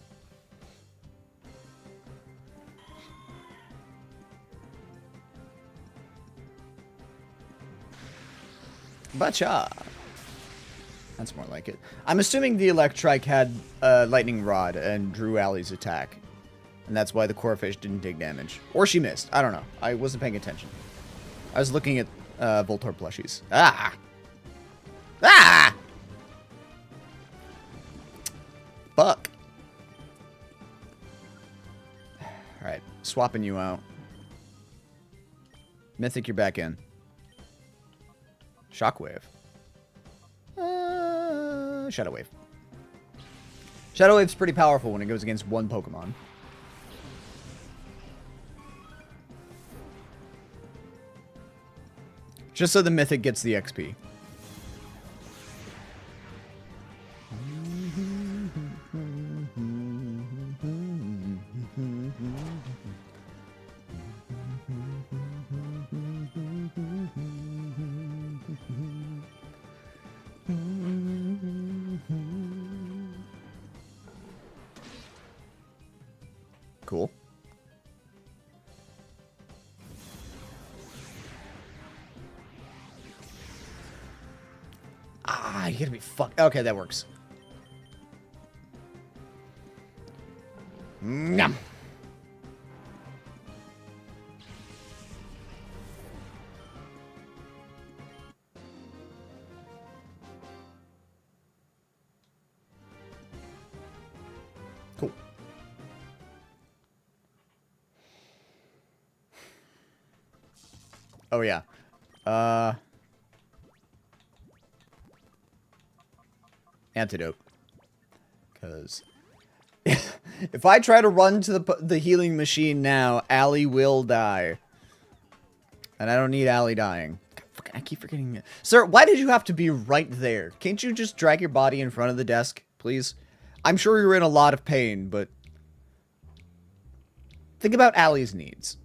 Bacha. That's more like it. I'm assuming the Electrike had Lightning Rod and drew Allie's attack. And that's why the Corphish didn't take damage. Or she missed. I don't know. I wasn't paying attention. I was looking at Voltorb plushies. Ah! Ah! Fuck. Alright, swapping you out. Mythic, you're back in. Shockwave. Shadow Wave. Shadow Wave's pretty powerful when it goes against one Pokemon. Just so the Mythic gets the XP. Cool. Ah, you gotta be fucked. Okay, that works. Nyam. Cool. Oh, yeah. Antidote. Because if I try to run to the healing machine now, Allie will die. And I don't need Allie dying. I keep forgetting it. Sir, why did you have to be right there? Can't you just drag your body in front of the desk, please? I'm sure you're in a lot of pain, but think about Allie's needs.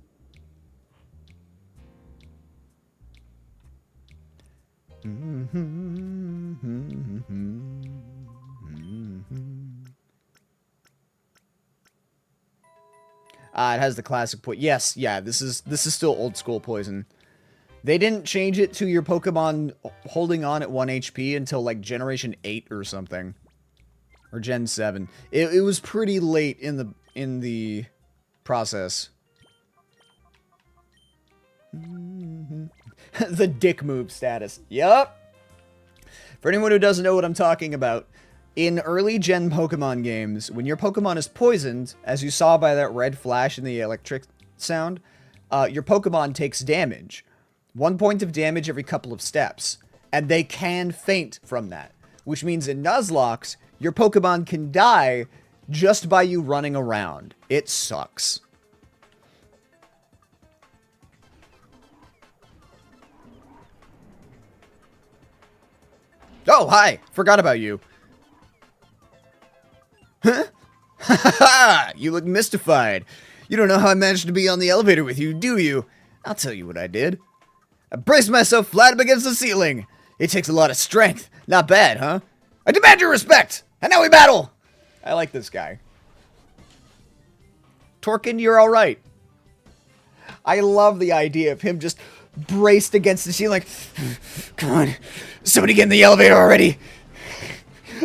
It has the classic poison. Yes, yeah, this is still old school poison. They didn't change it to your Pokemon holding on at 1 HP until like Generation 8 or something. Or Gen 7. It was pretty late in the process. The dick move status. Yup. For anyone who doesn't know what I'm talking about, in early gen Pokemon games, when your Pokemon is poisoned, as you saw by that red flash in the electric sound, your Pokemon takes damage. 1 point of damage every couple of steps. And they can faint from that. Which means in Nuzlocke, your Pokemon can die just by you running around. It sucks. Oh, hi! Forgot about you. Huh? Ha ha ha! You look mystified. You don't know how I managed to be on the elevator with you, do you? I'll tell you what I did. I braced myself flat up against the ceiling. It takes a lot of strength. Not bad, huh? I demand your respect! And now we battle! I like this guy. Torkin, you're alright. I love the idea of him just braced against the ceiling like, come on, somebody get in the elevator already.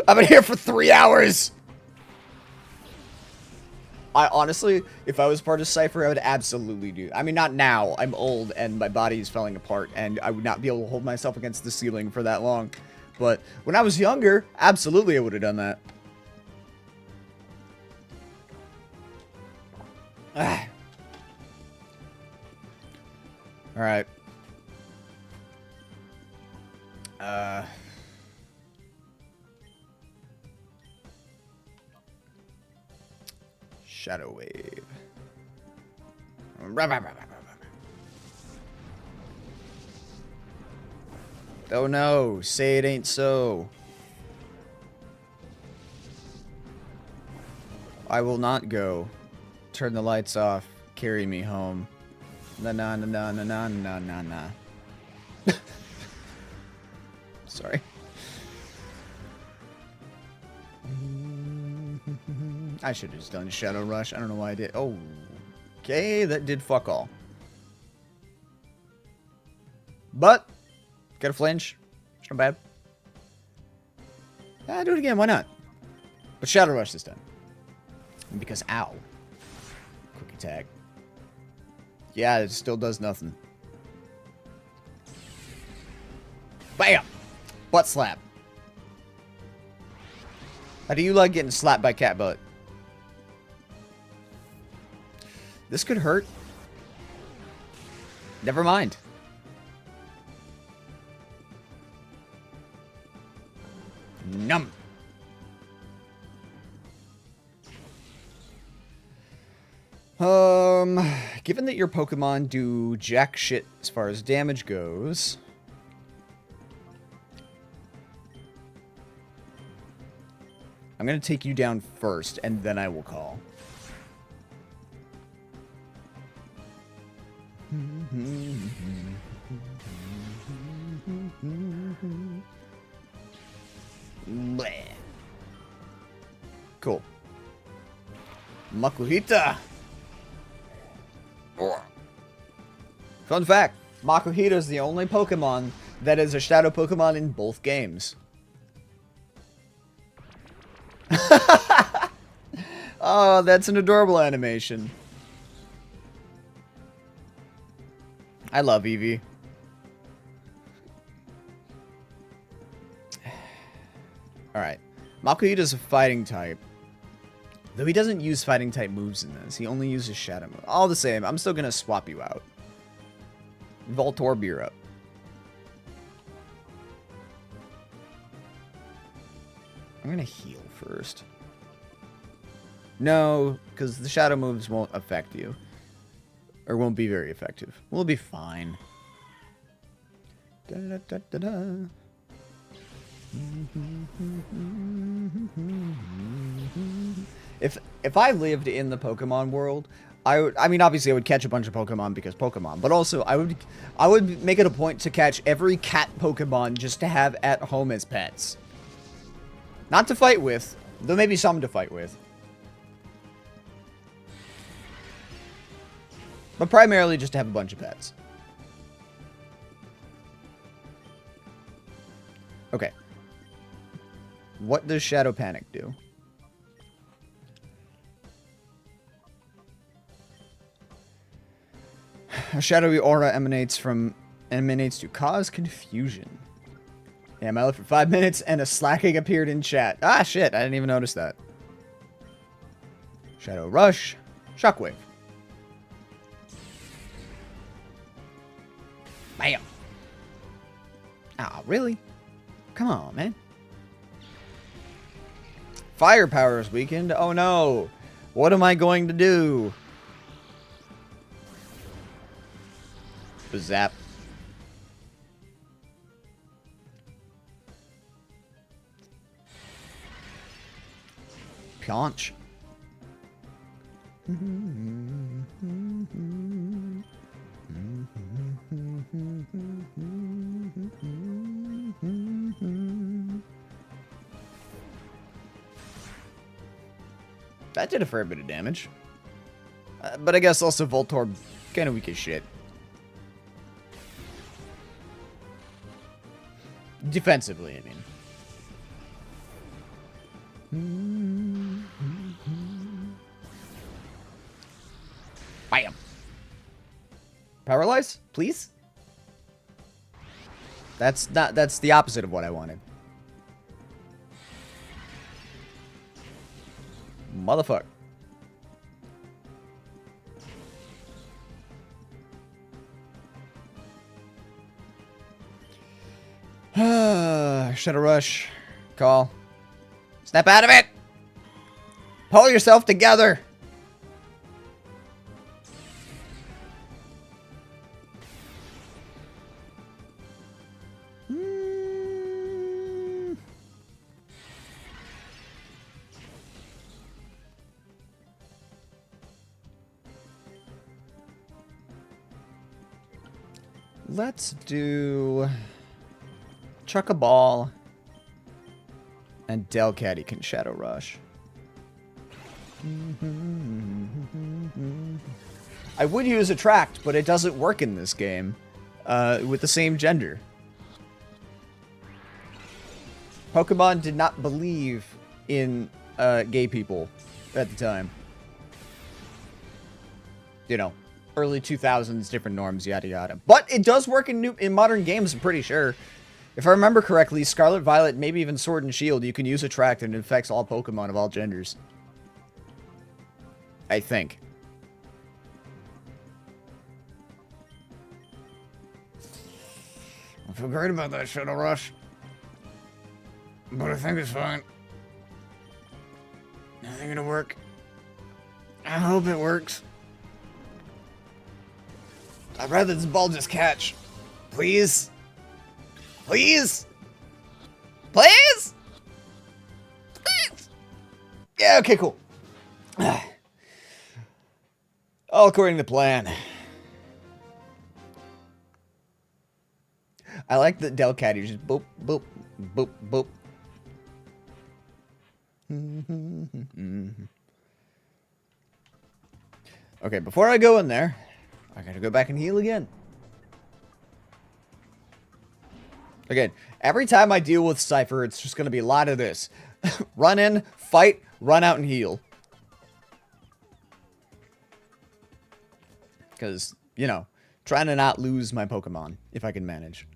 I've been here for 3 hours. I honestly, if I was part of Cypher, I would absolutely do. I mean, not now. I'm old and my body is falling apart and I would not be able to hold myself against the ceiling for that long. But when I was younger, absolutely I would have done that. Alright. Shadow Wave. Oh no, say it ain't so. I will not go. Turn the lights off. Carry me home. Na na na na na na na na na. Sorry. I should have just done Shadow Rush. I don't know why I did. Oh, okay, that did fuck all. But got a flinch. It's not bad. Do it again. Why not? But Shadow Rush this time. Because ow. Quick attack. Yeah, it still does nothing. Bam! Butt slap. How do you like getting slapped by cat butt? This could hurt. Never mind. Num. Given that your Pokemon do jack shit as far as damage goes, I'm gonna take you down first, and then I will call. Bleh. Cool. Makuhita! Fun fact, Makuhita is the only Pokemon that is a Shadow Pokemon in both games. Oh, that's an adorable animation. I love Eevee. Alright. Makuhita's a fighting type. Though he doesn't use fighting type moves in this. He only uses shadow move. All the same, I'm still gonna swap you out. Voltorb, you're up. I'm gonna heal first. No, because the shadow moves won't affect you. Or won't be very effective. We'll be fine. Da-da-da-da-da. If I lived in the Pokemon world, I mean obviously I would catch a bunch of Pokemon because Pokemon, but also I would make it a point to catch every cat Pokemon just to have at home as pets. Not to fight with, though maybe some to fight with. But primarily just to have a bunch of pets. Okay. What does Shadow Panic do? A shadowy aura emanates to cause confusion. Damn, I left for 5 minutes and a slacking appeared in chat. Ah, shit, I didn't even notice that. Shadow Rush. Shockwave. Bam. Ah, really? Come on, man. Firepower is weakened. Oh no. What am I going to do? Zap. Punch. That did a fair bit of damage. But I guess also Voltorb kind of weak as shit. Defensively, I mean. Bam. Paralyze, please? That's the opposite of what I wanted. Motherfucker. Shadow Rush. Call. Snap out of it! Pull yourself together! Let's do Chuck a Ball and Delcatty can Shadow Rush. I would use Attract, but it doesn't work in this game with the same gender. Pokemon did not believe in gay people at the time. You know, early 2000s, different norms, yada yada. But it does work in modern games, I'm pretty sure. If I remember correctly, Scarlet Violet, maybe even Sword and Shield, you can use Attract and it affects all Pokemon of all genders. I think. I feel great about that Shadow Rush. But I think it's fine. I think it'll work. I hope it works. I'd rather this ball just catch. Please? Please? Please? Please? Yeah, okay, cool. All according to plan. I like that Delcat, just boop, boop, boop, boop. Okay, before I go in there, I gotta go back and heal again. Again, every time I deal with Cypher, it's just gonna be a lot of this. Run in, fight, run out and heal. Because, you know, trying to not lose my Pokemon, if I can manage.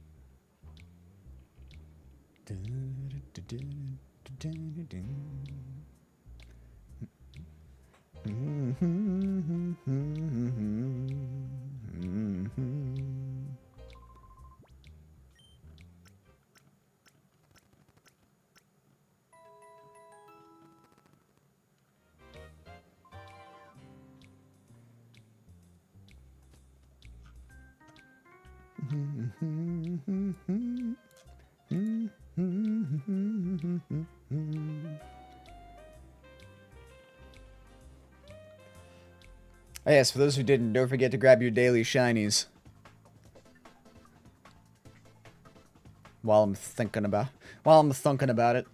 Oh, yes, for those who didn't, don't forget to grab your daily shinies. While I'm thinking about it.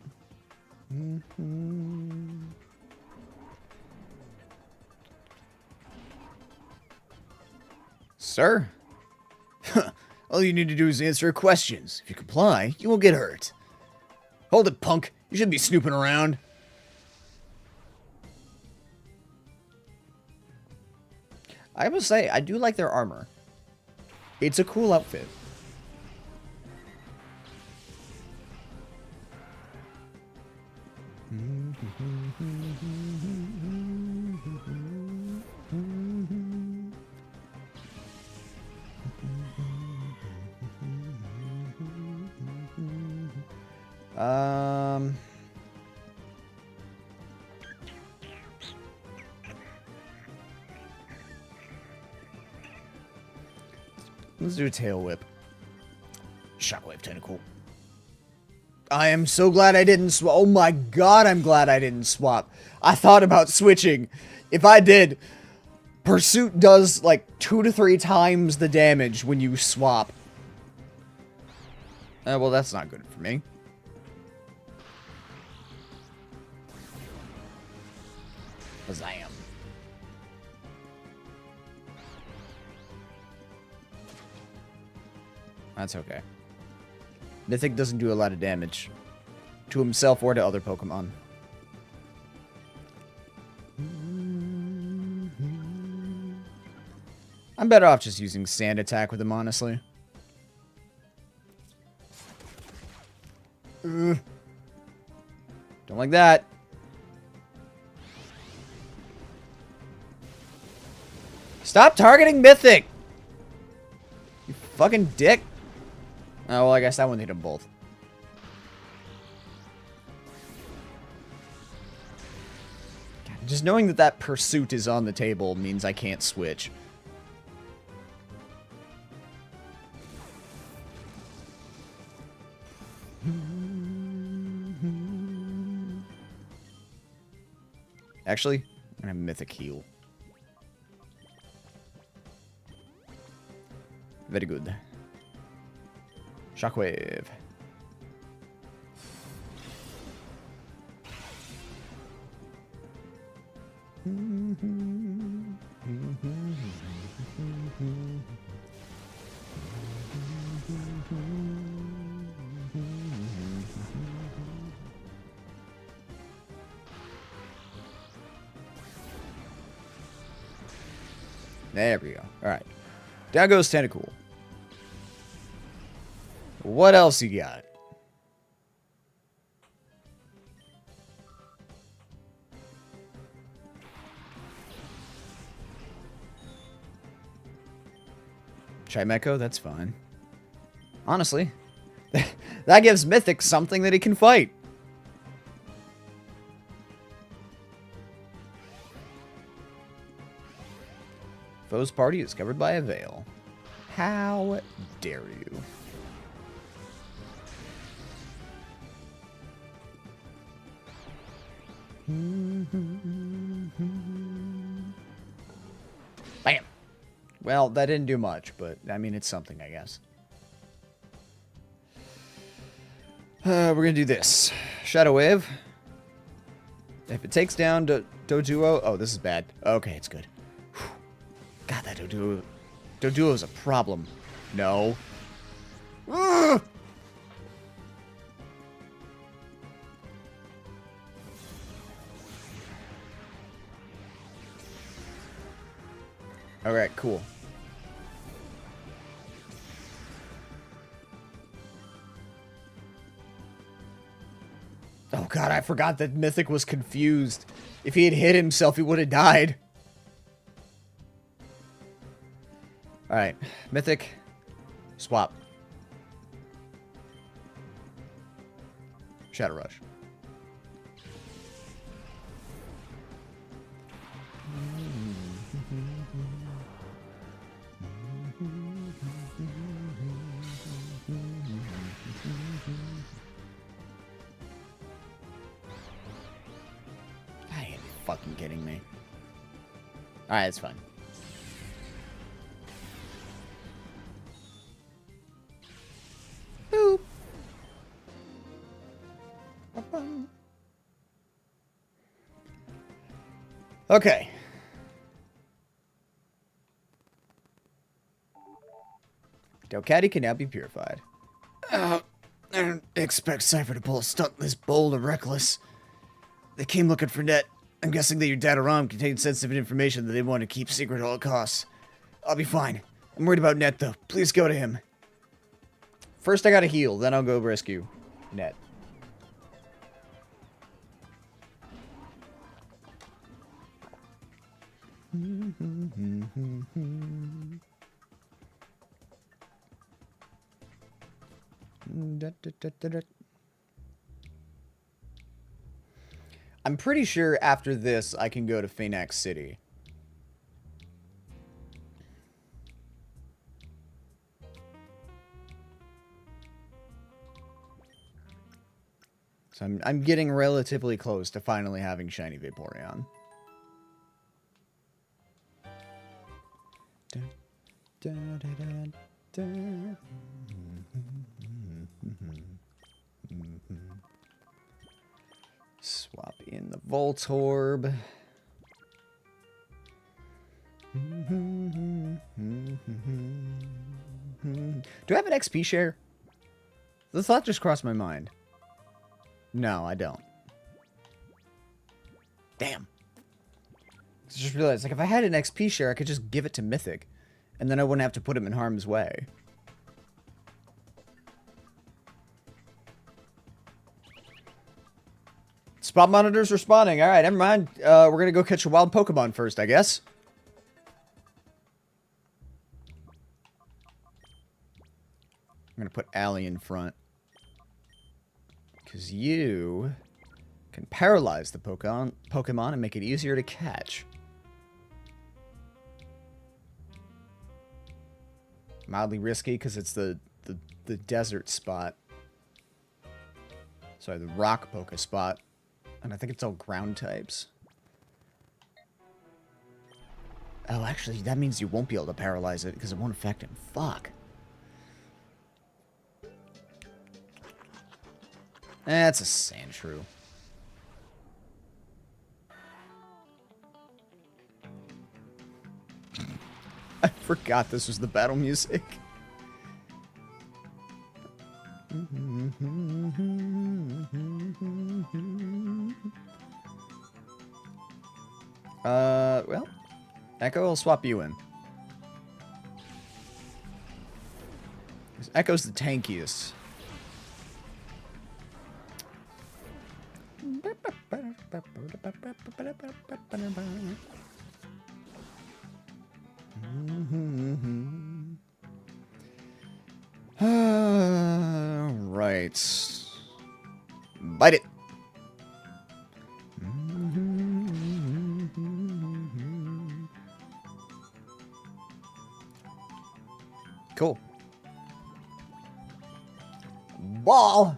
Sir? All you need to do is answer questions. If you comply, you won't get hurt. Hold it, punk. You shouldn't be snooping around. I must say, I do like their armor. It's a cool outfit. Let's do a tail whip. Shockwave tentacle. I am so glad I didn't swap. Oh my god, I'm glad I didn't swap. I thought about switching. If I did, Pursuit does like 2 to 3 times the damage when you swap. Well, that's not good for me. Zam. That's okay. Mythic doesn't do a lot of damage to himself or to other Pokemon. I'm better off just using Sand Attack with him, honestly. Don't like that. Stop targeting Mythic! You fucking dick. Oh, well, I guess that one hit them both. God, just knowing that that Pursuit is on the table means I can't switch. Actually, I'm gonna have Mythic heal. Very good. Shockwave. There we go. Alright. Down goes Tentacool. What else you got? Chimecho, that's fine. Honestly, that gives Mythic something that he can fight. Foe's party is covered by a veil. How dare you? Bam! Well, that didn't do much, but, I mean, it's something, I guess. We're gonna do this. Shadow Wave. If it takes down Doduo... Oh, this is bad. Okay, it's good. Whew. God, that Doduo is a problem. No. Ugh! Alright, cool. Oh god, I forgot that Mythic was confused. If he had hit himself, he would have died. Alright, Mythic. Swap. Shadow Rush. I ain't fucking kidding me. Alright, it's fine. Boop. Ba-bum. Okay. Delcatty can now be purified. I don't expect Cypher to pull a stunt this bold or reckless. They came looking for Net. I'm guessing that your data ROM contains sensitive information that they want to keep secret at all costs. I'll be fine. I'm worried about Net, though. Please go to him. First I gotta heal, then I'll go rescue Net. I'm pretty sure after this I can go to Phoenix City. So I'm getting relatively close to finally having Shiny Vaporeon. Swap in the Voltorb. Do I have an XP share? The thought just crossed my mind. No, I don't. Damn. I just realized, like, if I had an XP share, I could just give it to Mythic. And then I wouldn't have to put him in harm's way. Spot monitor's responding. Alright, never mind. We're gonna go catch a wild Pokemon first, I guess. I'm gonna put Allie in front. Because you can paralyze the Pokemon and make it easier to catch. Mildly risky because it's the desert spot. Sorry, the rock Poke spot. And I think it's all ground types. Oh, actually, that means you won't be able to paralyze it because it won't affect him. Fuck. That's a Sandshrew. I forgot this was the battle music. Well, Echo will swap you in. 'Cause Echo's the tankiest. Right. Bite it. Cool. Ball.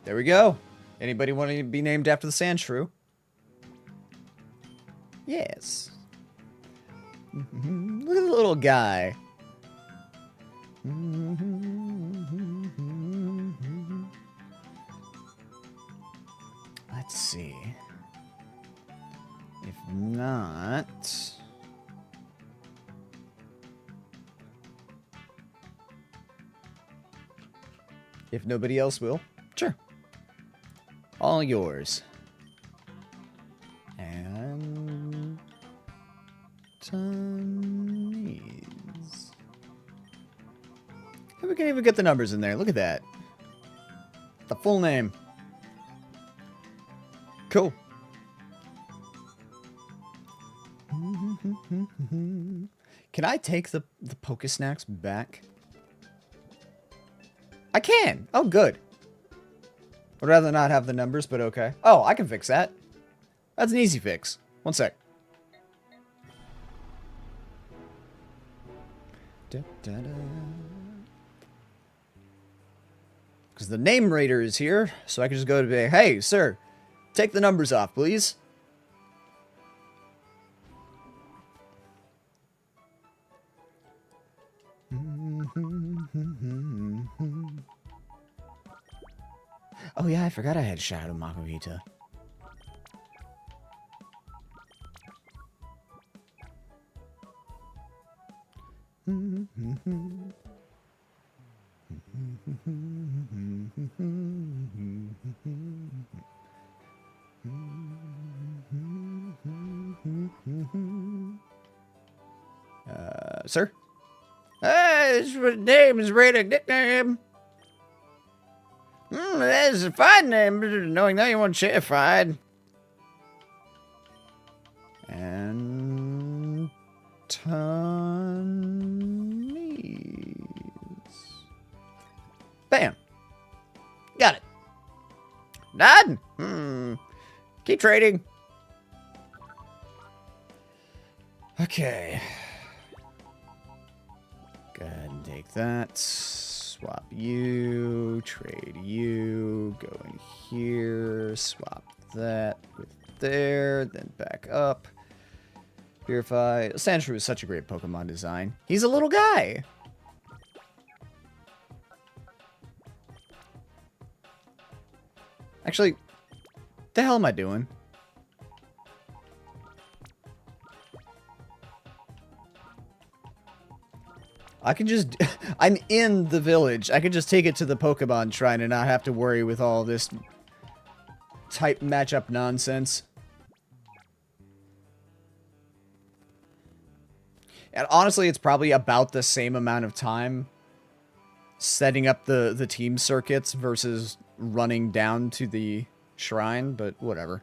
There we go. Anybody want to be named after the sand shrew? Yes. Look at the little guy. Let's see. If not... If nobody else will, sure. All yours. And... Tony's. And we can even get the numbers in there. Look at that. The full name. Cool. Can I take the Pokesnacks back? I can. Oh, good. I'd rather not have the numbers, but okay. Oh, I can fix that. That's an easy fix. One sec. Because the name rater is here, so I can just go to be, hey, sir, take the numbers off, please. Oh yeah, I forgot I had Shadow Makuhita. Sir? His name is rated nickname. That is a fine name, knowing that you want Cheerified. And... Tony's. Bam. Got it. Done. Keep trading. Okay. Go ahead and take that. Swap you. Trade you. Go in here. Swap that with there. Then back up. Purify. Sandshrew is such a great Pokemon design. He's a little guy. Actually, the hell am I doing? I can just... I'm in the village. I can just take it to the Pokemon Shrine and not have to worry with all this type matchup nonsense. And honestly, it's probably about the same amount of time setting up the team circuits versus running down to the shrine, but whatever.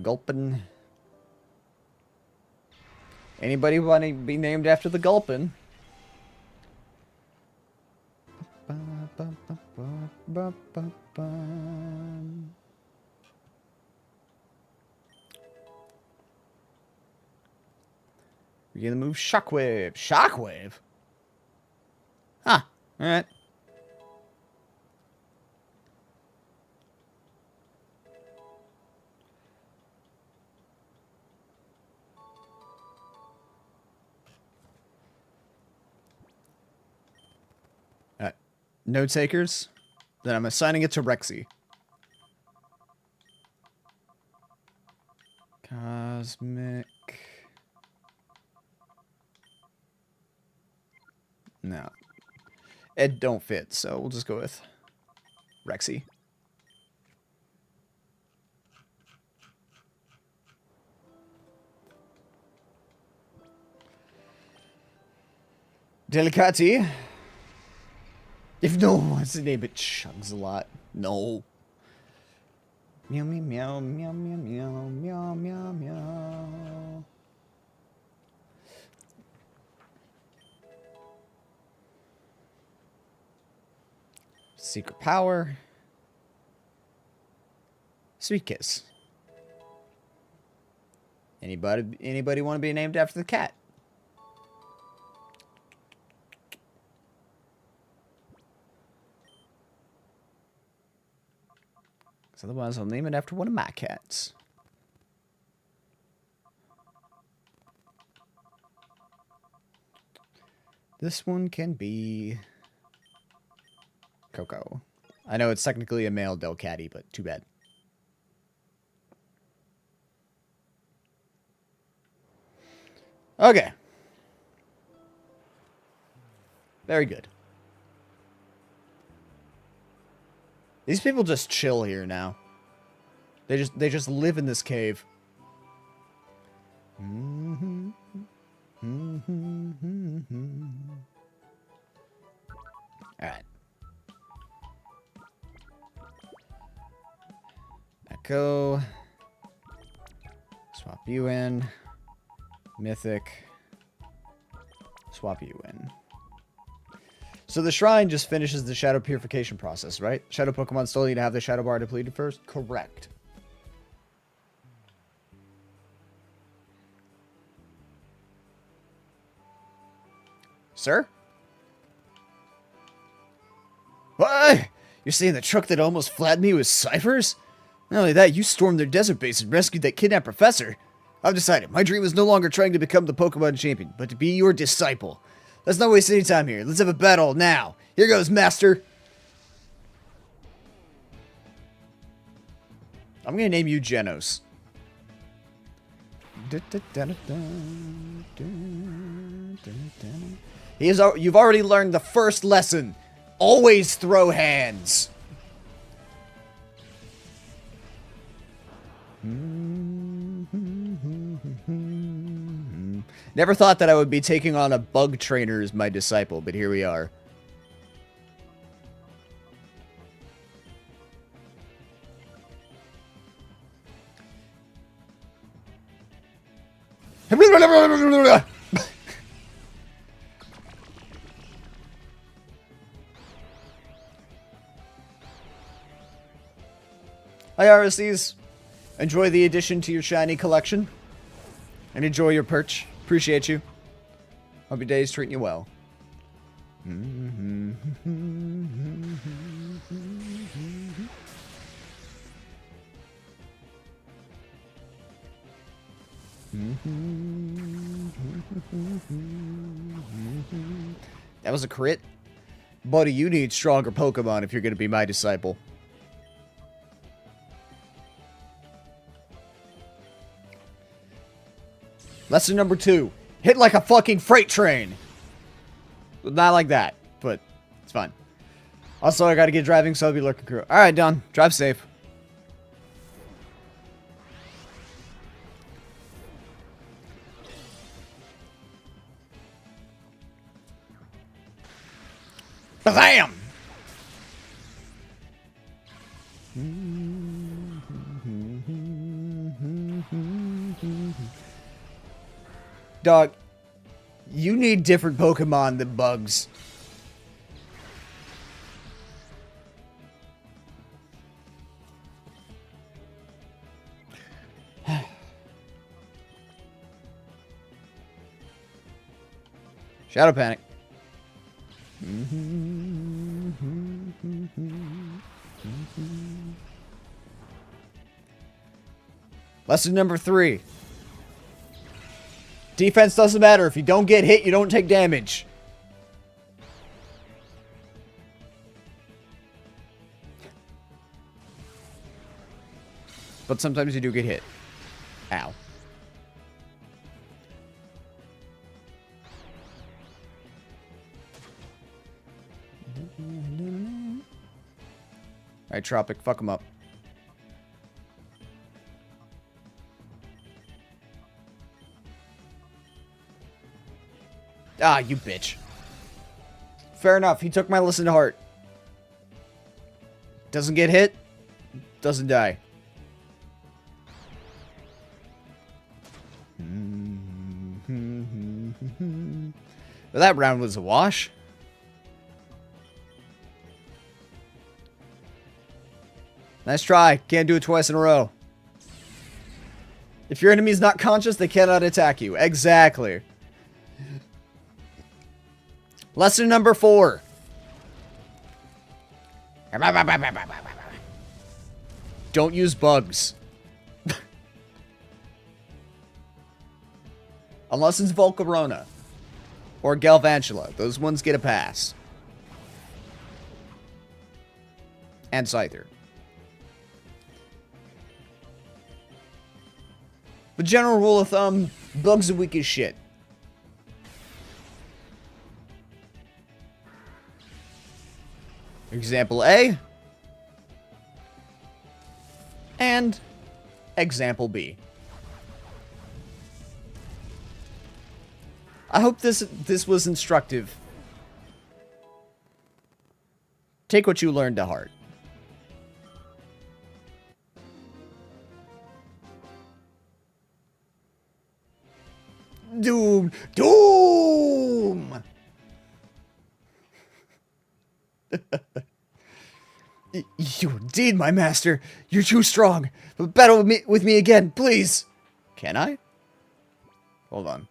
Gulpin. Anybody want to be named after the Gulpin? We're gonna move Shockwave. Shockwave? Huh. Alright. No takers? Then I'm assigning it to Rexy. Cosmic. No. Ed don't fit, so we'll just go with Rexy. Delicati. If no one wants to name it Chugs a lot, no. Meow meow meow meow meow meow meow meow meow. Secret power. Sweet kiss. Anybody want to be named after the cat? Because otherwise I'll name it after one of my cats. This one can be Coco. I know it's technically a male Delcatty, but too bad. Okay. Very good. These people just chill here now. They just live in this cave. Alright. Echo. Swap you in. Mythic. Swap you in. So the shrine just finishes the shadow purification process, right? Shadow Pokemon still need to have the shadow bar depleted first? Correct. Sir? What? You're saying the truck that almost flattened me was Cypher's? Not only that, you stormed their desert base and rescued that kidnapped professor. I've decided. My dream is no longer trying to become the Pokemon champion, but to be your disciple. Let's not waste any time here. Let's have a battle now. Here goes, Master. I'm going to name you Genos. You've already learned the first lesson. Always throw hands. Never thought that I would be taking on a bug trainer as my disciple, but here we are. Hi, RSCs. Enjoy the addition to your shiny collection. And enjoy your perch. Appreciate you. Hope your day is treating you well. That was a crit? Buddy, you need stronger Pokemon if you're going to be my disciple. Lesson number 2. Hit like a fucking freight train. Not like that, but it's fine. Also, I gotta get driving, so I'll be lurking crew. Alright, Don. Drive safe. Bam! Dog, you need different Pokemon than bugs. Shadow Panic. Lesson number 3. Defense doesn't matter. If you don't get hit, you don't take damage. But sometimes you do get hit. Ow. Alright, Tropic, fuck him up. Ah, you bitch. Fair enough, he took my lesson to heart. Doesn't get hit, doesn't die. Well, that round was a wash. Nice try. Can't do it twice in a row. If your enemy's not conscious, they cannot attack you. Exactly. Lesson number 4. Don't use bugs. Unless it's Volcarona. Or Galvantula. Those ones get a pass. And Scyther. But general rule of thumb, bugs are weak as shit. Example A. And example B. I hope this was instructive. Take what you learned to heart. Doom! Doom! You indeed, my master. You're too strong. But battle with me again, please. Can I? Hold on.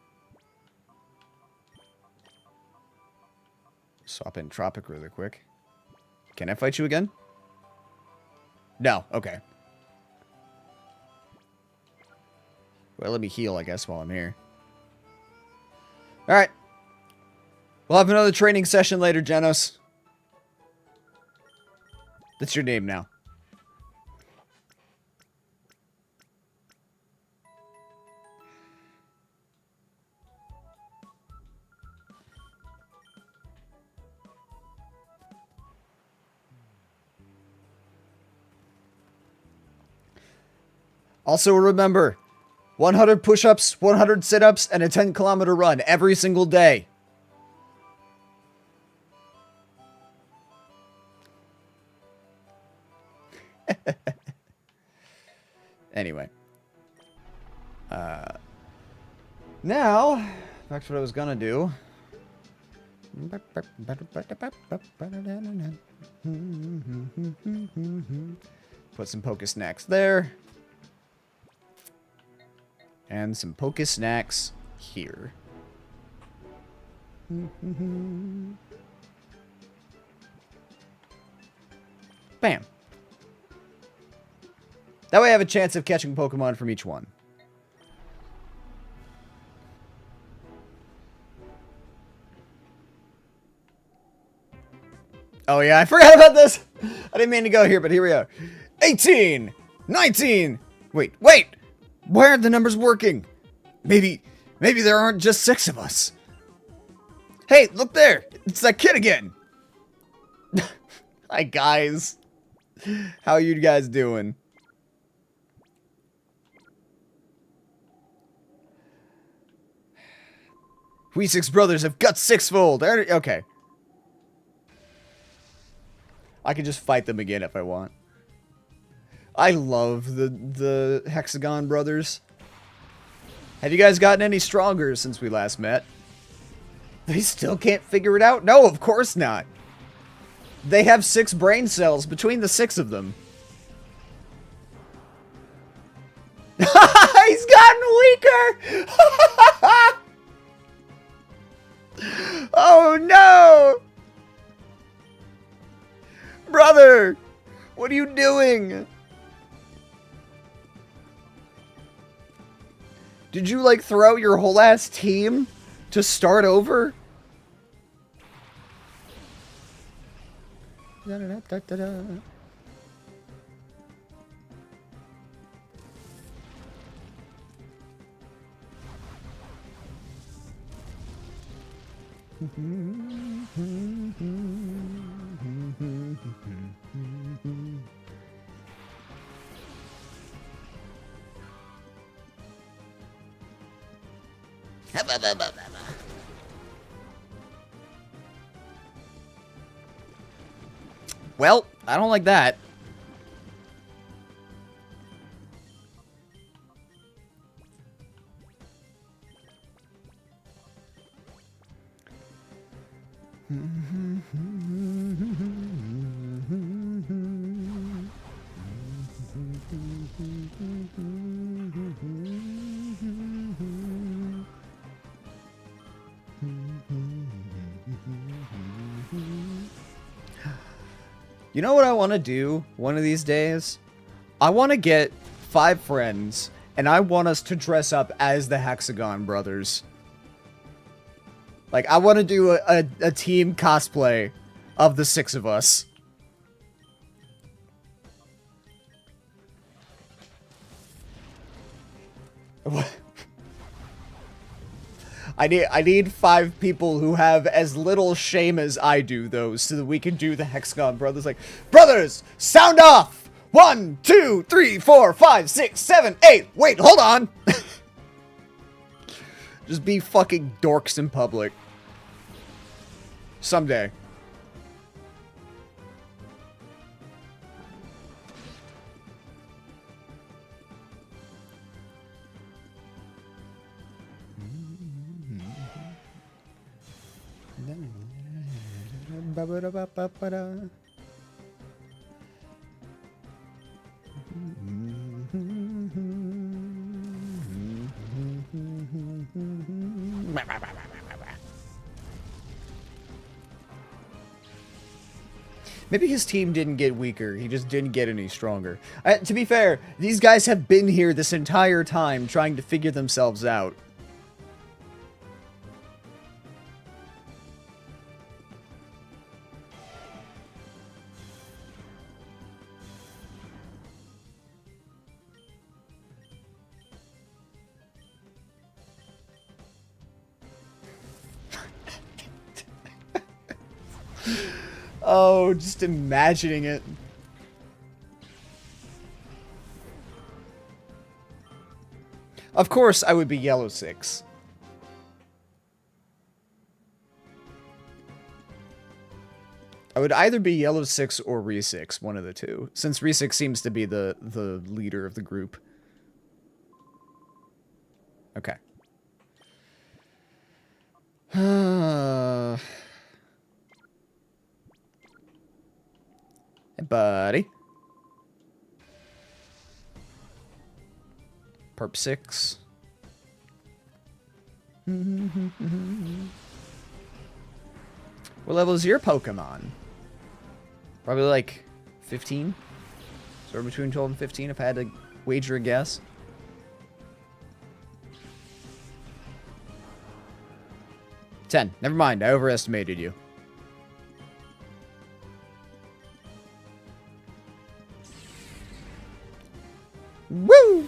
Swap in Tropic really quick. Can I fight you again? No. Okay. Well, let me heal, I guess, while I'm here. Alright. We'll have another training session later, Genos. That's your name now. Also remember, 100 push-ups, 100 sit-ups, and a 10-kilometer run every single day. Anyway. Now, back to what I was gonna do. Put some Poké Snacks there. And some Poké Snacks here. Bam. That way I have a chance of catching Pokemon from each one. Oh yeah, I forgot about this! I didn't mean to go here, but here we are. 18! 19! Wait! Why aren't the numbers working? Maybe there aren't just 6 of us. Hey, look there! It's that kid again! Hi, guys. How are you guys doing? We 6 brothers have got 6-fold. Okay. I can just fight them again if I want. I love the Hexagon brothers. Have you guys gotten any stronger since we last met? They still can't figure it out? No, of course not. They have 6 brain cells between the 6 of them. He's gotten weaker! Oh no! Brother! What are you doing? Did you, like, throw your whole ass team to start over? Da-da-da-da-da-da. Well, I don't like that. You know what I want to do one of these days? I want to get 5 friends, and I want us to dress up as the Hexagon Brothers. Like, I want to do a team cosplay of the 6 of us. I need 5 people who have as little shame as I do, though, so that we can do the Hexagon Brothers. Like, brothers, sound off! 1, 2, 3, 4, 5, 6, 7, 8. Wait, hold on. Just be fucking dorks in public. Someday. Maybe his team didn't get weaker, he just didn't get any stronger. To be fair, these guys have been here this entire time trying to figure themselves out. Oh, just imagining it. Of course, I would be yellow 6. I would either be yellow 6 or Re 6, one of the two, since Re 6 seems to be the leader of the group. Okay. Hey, buddy. Perp 6. What level is your Pokemon? Probably like 15? So between 12 and 15 if I had to wager a guess. $10. Never mind, I overestimated you. Woo!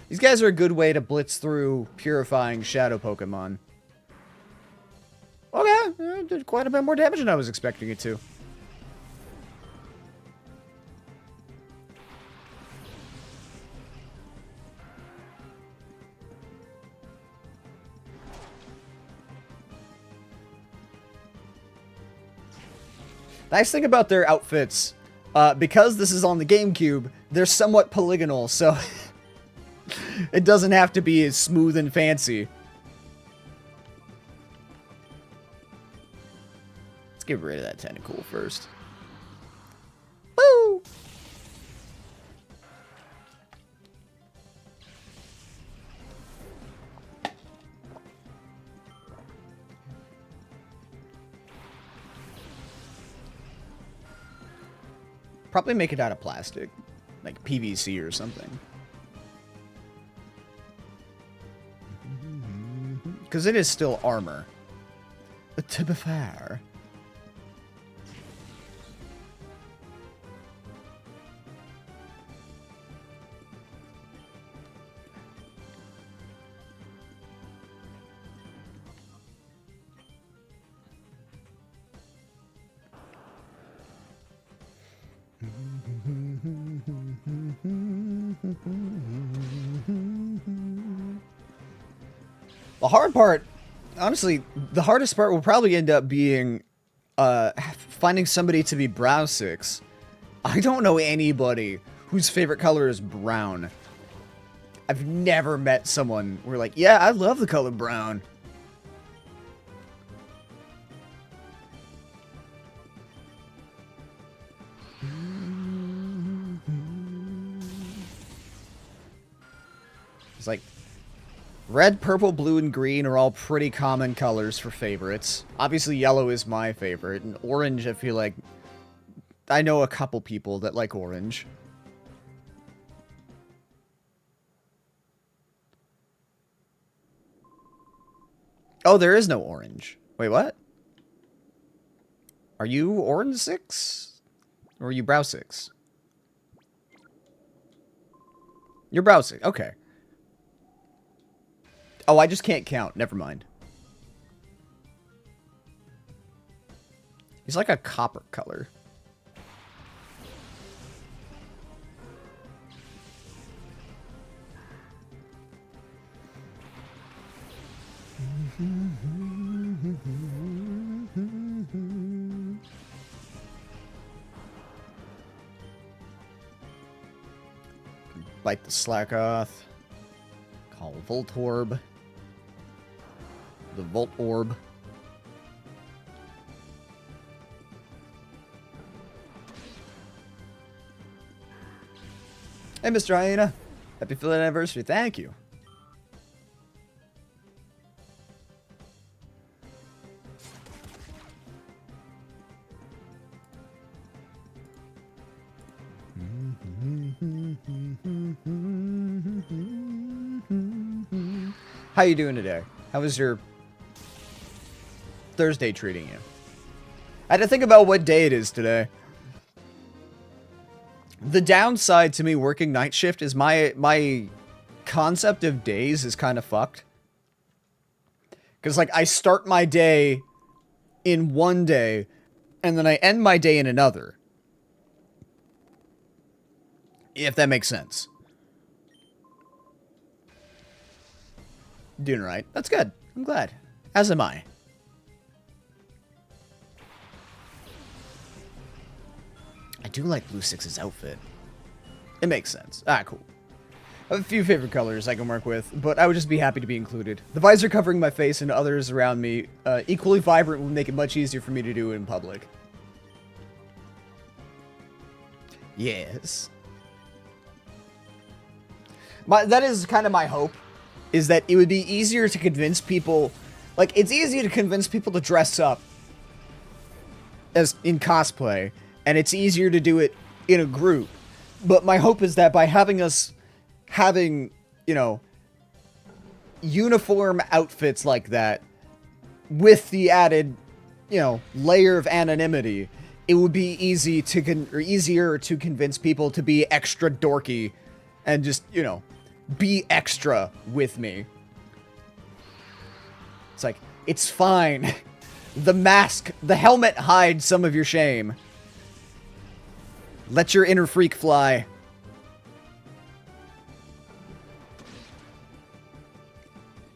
These guys are a good way to blitz through purifying shadow Pokemon. Okay, did quite a bit more damage than I was expecting it to. Nice thing about their outfits, because this is on the GameCube, they're somewhat polygonal, so it doesn't have to be as smooth and fancy. Let's get rid of that tentacle first. Woo! Probably make it out of plastic, like PVC or something. Because it is still armor. To be fair. The hard part, honestly, the hardest part will probably end up being finding somebody to be brown 6. I don't know anybody whose favorite color is brown. I've never met someone where like, yeah, I love the color brown. It's like red, purple, blue, and green are all pretty common colors for favorites. Obviously, yellow is my favorite, and orange, I feel like I know a couple people that like orange. Oh, there is no orange. Wait, what? Are you orange 6? Or are you brow 6? You're brow 6. Okay. Oh, I just can't count. Never mind. He's like a copper color. Bite the Slackoth. Call Voltorb. The Volt Orb. Hey, Mr. Hyena. Happy 5th anniversary. Thank you. How you doing today? How was your Thursday treating you? I had to think about what day it is today. The downside to me working night shift is my concept of days is kind of fucked. Because, like, I start my day in one day, and then I end my day in another. If that makes sense. Doing right. That's good. I'm glad. As am I. I do like Blue Six's outfit. It makes sense. Ah, cool. I have a few favorite colors I can work with, but I would just be happy to be included. The visor covering my face and others around me, equally vibrant, would make it much easier for me to do in public. Yes. That is kind of my hope, is that it would be easier to convince people, like, it's easy to convince people to dress up as in cosplay, and it's easier to do it in a group. But my hope is that by having us having, you know, uniform outfits like that, with the added, you know, layer of anonymity, it would be easier to convince people to be extra dorky and just, you know, be extra with me. It's like, it's fine. The mask, the helmet hides some of your shame. Let your inner freak fly.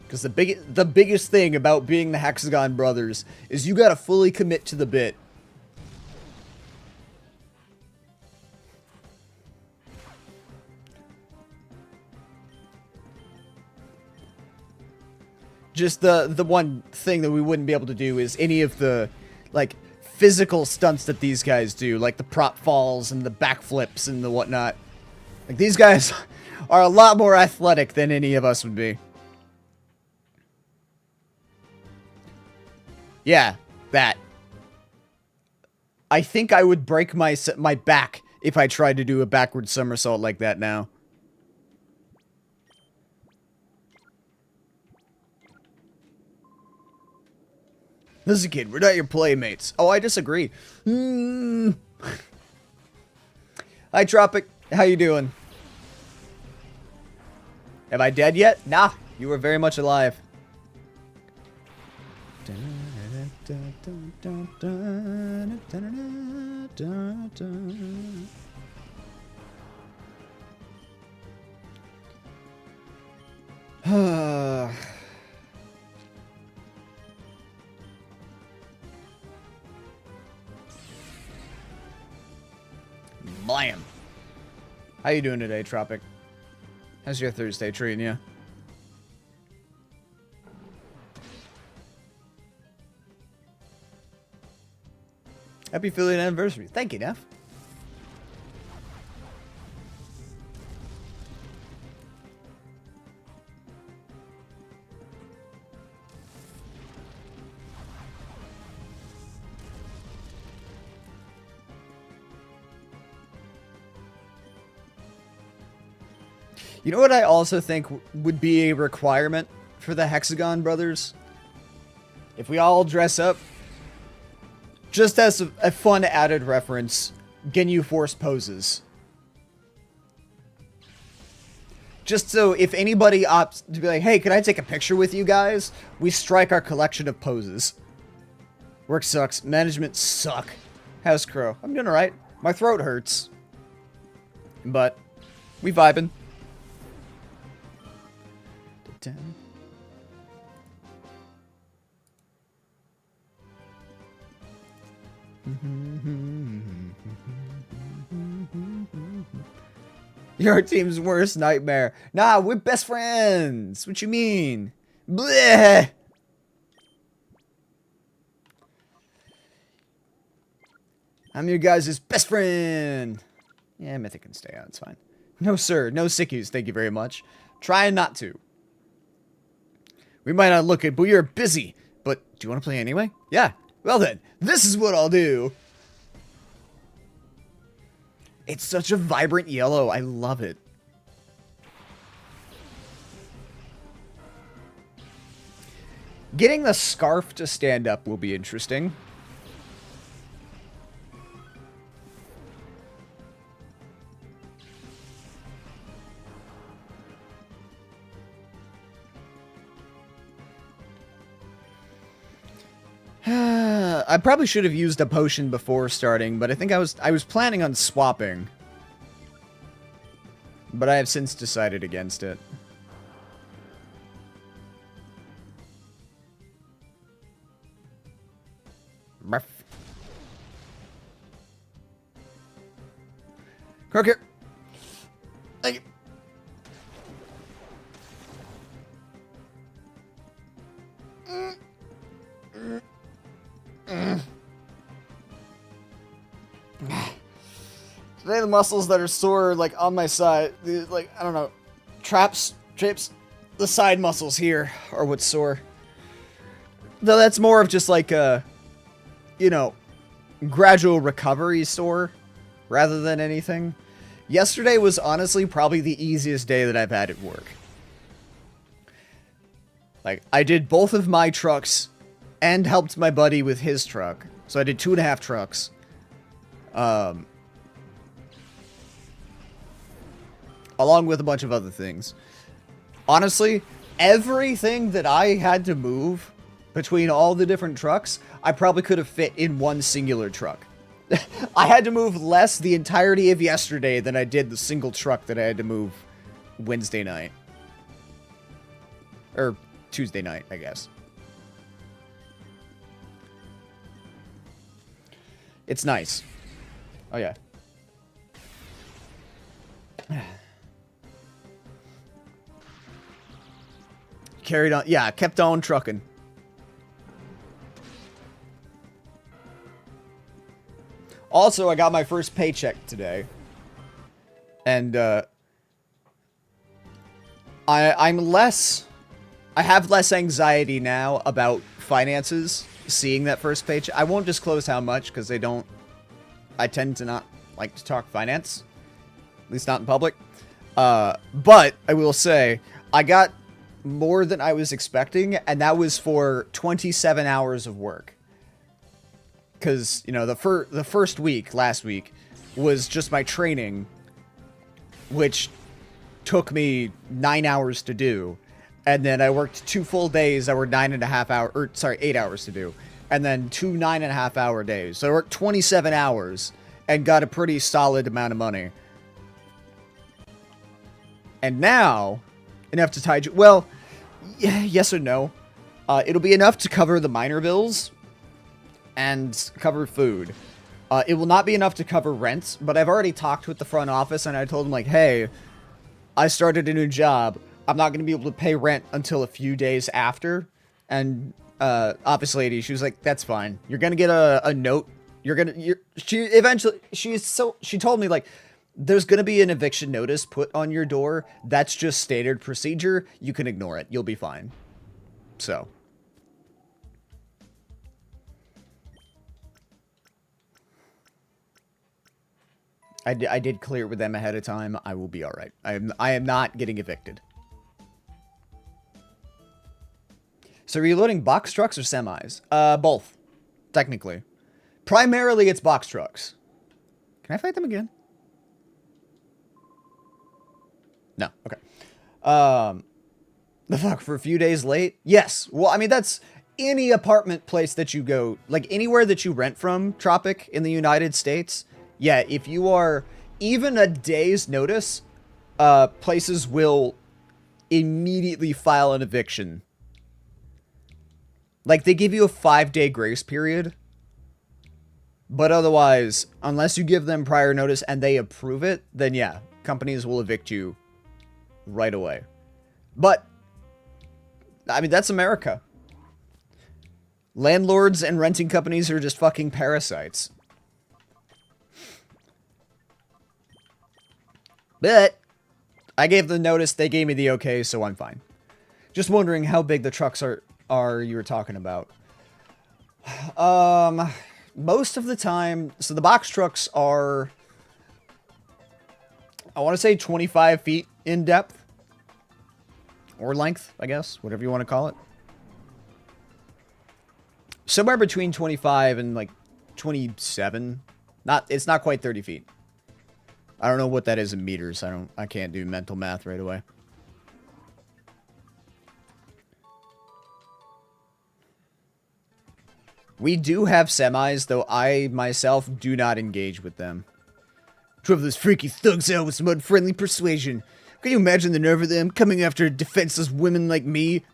Because the biggest thing about being the Hexagon Brothers is you gotta fully commit to the bit. Just the one thing that we wouldn't be able to do is any of the, like, physical stunts that these guys do, like the prop falls and the backflips and the whatnot. Like, these guys are a lot more athletic than any of us would be. Yeah, that. I think I would break my back if I tried to do a backward somersault like that now. This is a kid. We're not your playmates. Oh, I disagree. Hi, Tropic. How you doing? Have I dead yet? Nah. You are very much alive. Blam. How you doing today, Tropic? How's your Thursday treating you? Happy affiliate anniversary. Thank you, Neff. You know what I also think would be a requirement for the Hexagon Brothers? If we all dress up, just as a fun added reference, Ginyu Force poses. Just so if anybody opts to be like, hey, can I take a picture with you guys? We strike our collection of poses. Work sucks. Management suck. How's Crow? I'm doing alright. My throat hurts. But we vibing. Your team's worst nightmare. Nah, we're best friends. What you mean? Bleh. I'm your guys' best friend. Yeah, Mythic can stay out. It's fine. No, sir. No sickies. Thank you very much. Trying not to. We might not look it, but you're busy. But do you want to play anyway? Yeah. Well then, this is what I'll do. It's such a vibrant yellow. I love it. Getting the scarf to stand up will be interesting. I probably should have used a potion before starting, but I think I was planning on swapping. But I have since decided against it. Ruff. Croaker. Thank you. Today the muscles that are sore, like, on my side, like, I don't know, traps, the side muscles here are what's sore. Though that's more of just like a, you know, gradual recovery sore, rather than anything. Yesterday was honestly probably the easiest day that I've had at work. Like, I did both of my trucks, and helped my buddy with his truck. So I did 2.5 trucks. Along with a bunch of other things. Honestly, everything that I had to move between all the different trucks, I probably could have fit in one singular truck. I had to move less the entirety of yesterday than I did the single truck that I had to move Wednesday night. Or Tuesday night, I guess. It's nice. Oh, yeah. Carried on. Yeah, kept on trucking. Also, I got my first paycheck today. And, I'm less... I have less anxiety now about finances, seeing that first paycheck. I won't disclose how much, because they don't... I tend to not like to talk finance. At least not in public. But, I will say, I got more than I was expecting, and that was for 27 hours of work. Because, you know, the first week, last week, was just my training, which took me 9 hours to do. And then I worked 2 full days that were 9.5 hours, or sorry, 8 hours to do. And then 2 9.5 hour days. So I worked 27 hours and got a pretty solid amount of money. And now, enough to tide you. Well, yes or no. It'll be enough to cover the minor bills and cover food. It will not be enough to cover rent, but I've already talked with the front office and I told them, like, hey, I started a new job. I'm not going to be able to pay rent until a few days after. And office lady, she was like, that's fine. You're going to get a note. She told me, like, there's going to be an eviction notice put on your door. That's just standard procedure. You can ignore it. You'll be fine. So. I did clear it with them ahead of time. I will be all right. I am not getting evicted. So are you loading box trucks or semis? Both, technically. Primarily, it's box trucks. Can I fight them again? No. Okay. The fuck, for a few days late? Yes. Well, I mean, that's any apartment place that you go, like anywhere that you rent from, Tropic, in the United States. Yeah, if you are even a day's notice, places will immediately file an eviction. Like, they give you a 5-day grace period. But otherwise, unless you give them prior notice and they approve it, then yeah, companies will evict you right away. But, I mean, that's America. Landlords and renting companies are just fucking parasites. But I gave the notice, they gave me the okay, so I'm fine. Just wondering how big the trucks are you were talking about. Most of the time, so the box trucks are, I want to say 25 feet in depth. Or length, I guess, whatever you want to call it. Somewhere between 25 and like 27. It's not quite 30 feet. I don't know what that is in meters. I can't do mental math right away. We do have semis, though I myself do not engage with them. Drove those freaky thugs out with some unfriendly persuasion. Can you imagine the nerve of them coming after defenseless women like me?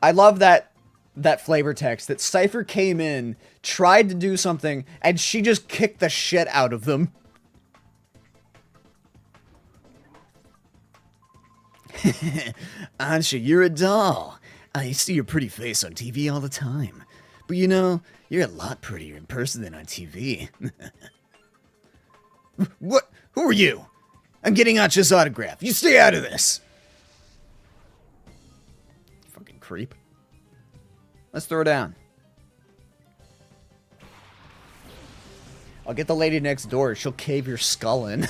I love that flavor text that Cypher came in, tried to do something, and she just kicked the shit out of them. Ansha, you're a doll. I see your pretty face on TV all the time. But you know, you're a lot prettier in person than on TV. What? Who are you? I'm getting Ansha's autograph. You stay out of this. Fucking creep. Let's throw down. I'll get the lady next door. She'll cave your skull in.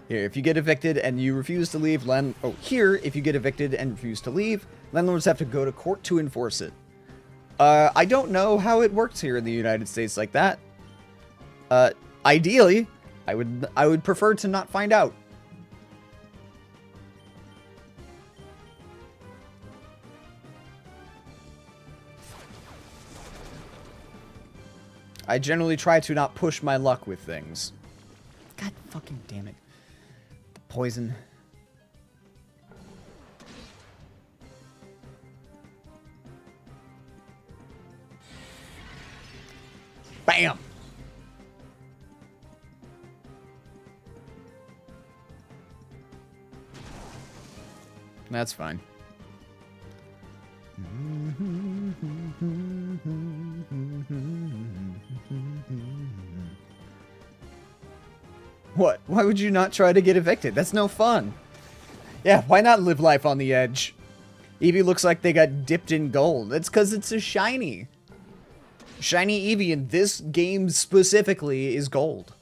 Here, if you get evicted and you refuse to leave, if you get evicted and refuse to leave, landlords have to go to court to enforce it. I don't know how it works here in the United States like that. Ideally, I would prefer to not find out. I generally try to not push my luck with things. God fucking damn it. The poison. Bam! That's fine. What? Why would you not try to get evicted? That's no fun. Yeah, why not live life on the edge? Eevee looks like they got dipped in gold. It's because it's a shiny. Shiny Eevee in this game specifically is gold.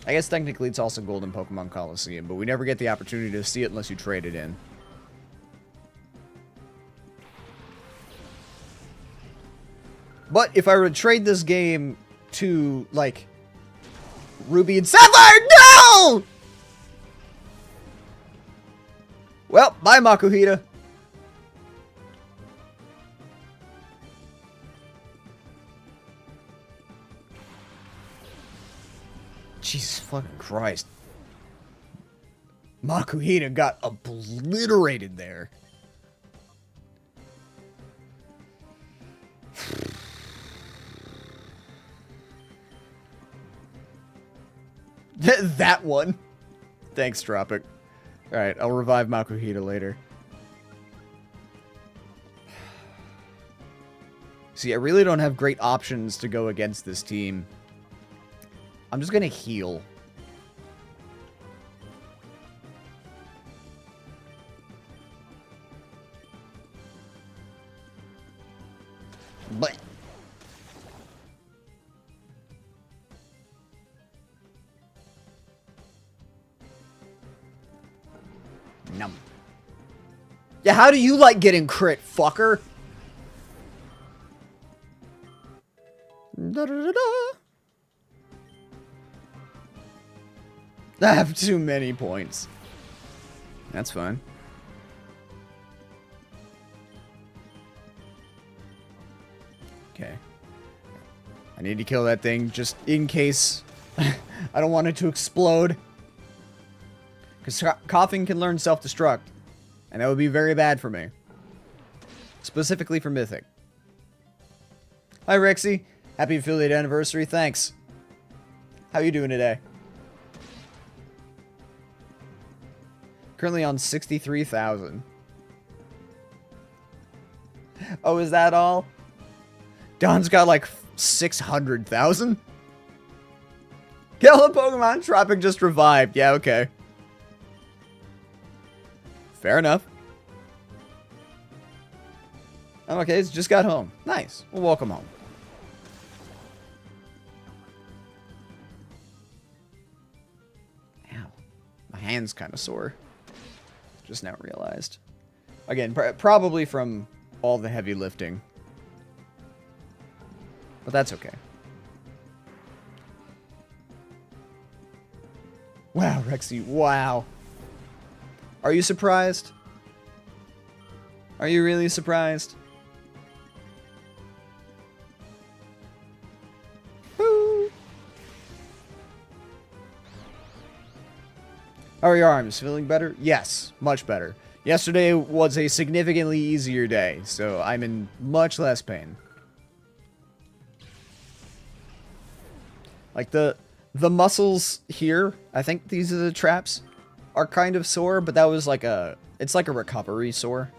I guess technically it's also gold in Pokemon Coliseum, but we never get the opportunity to see it unless you trade it in. But if I were to trade this game to, like, Ruby and Sapphire, no! Well, bye, Makuhita. Jesus fucking Christ. Makuhita got obliterated there. That one. Thanks, Tropic. Alright, I'll revive Makuhita later. See, I really don't have great options to go against this team. I'm just gonna heal. But Num. Yeah, how do you like getting crit, fucker? Da, da, da, da. I have too many points. That's fine. Okay. I need to kill that thing just in case I don't want it to explode. Because coughing can learn self-destruct. And that would be very bad for me. Specifically for Mythic. Hi, Rexy. Happy affiliate anniversary. Thanks. How you doing today? Currently on 63,000. Oh, is that all? Don's got like 600,000? Kill a Pokemon. Tropic just revived. Yeah, okay. Fair enough. I'm okay. It's just got home. Nice. Well, welcome home. Ow. My hand's kind of sore. Just now realized. Again, probably from all the heavy lifting. But that's okay. Wow, Rexy. Wow. Are you surprised? Are you really surprised? Woo. How are your arms? Feeling better? Yes, much better. Yesterday was a significantly easier day, so I'm in much less pain. Like the muscles here, I think these are the traps, are kind of sore, but that was like it's like a recovery sore.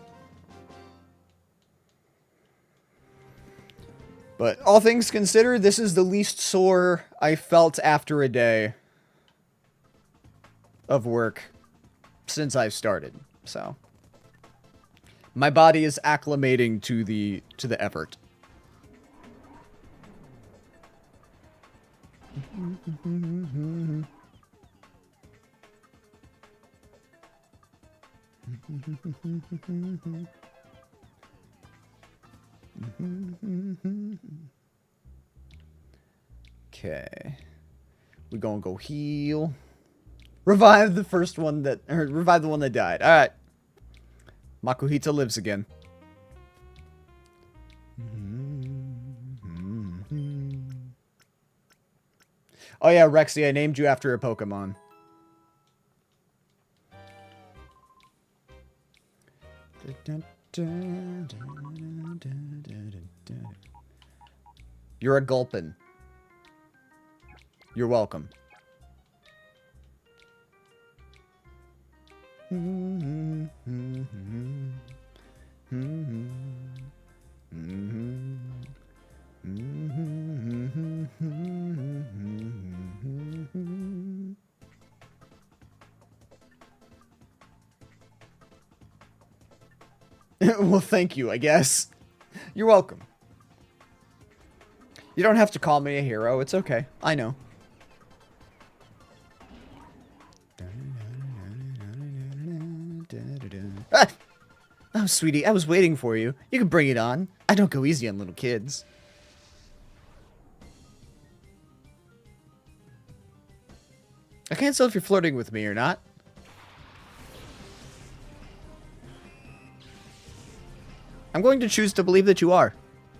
But all things considered, this is the least sore I felt after a day of work since I've started. So my body is acclimating to the effort. Okay. We're gonna go heal. Revive the first one that, or revive the one that died. Alright. Makuhita lives again. Oh yeah, Rexy, I named you after a Pokemon. You're a Gulpin. You're welcome. Well, thank you, I guess. You're welcome. You don't have to call me a hero. It's okay. I know. Ah! Oh, sweetie, I was waiting for you. You can bring it on. I don't go easy on little kids. I can't tell if you're flirting with me or not. I'm going to choose to believe that you are. Do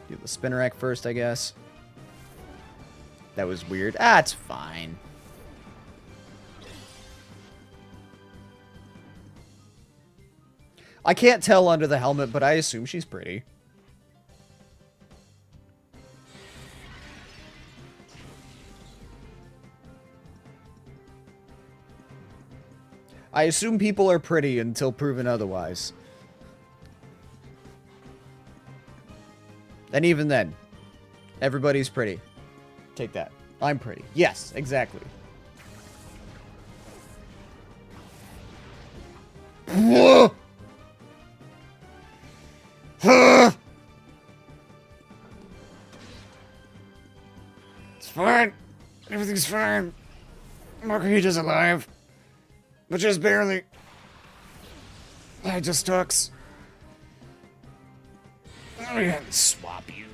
the Spinnerack first, I guess. That was weird. Ah, it's fine. I can't tell under the helmet, but I assume she's pretty. I assume people are pretty until proven otherwise. And even then, everybody's pretty. Take that. I'm pretty. Yes, exactly. It's fine. Everything's fine. Margarita's alive. But just barely. I just talks. I'm gonna swap you.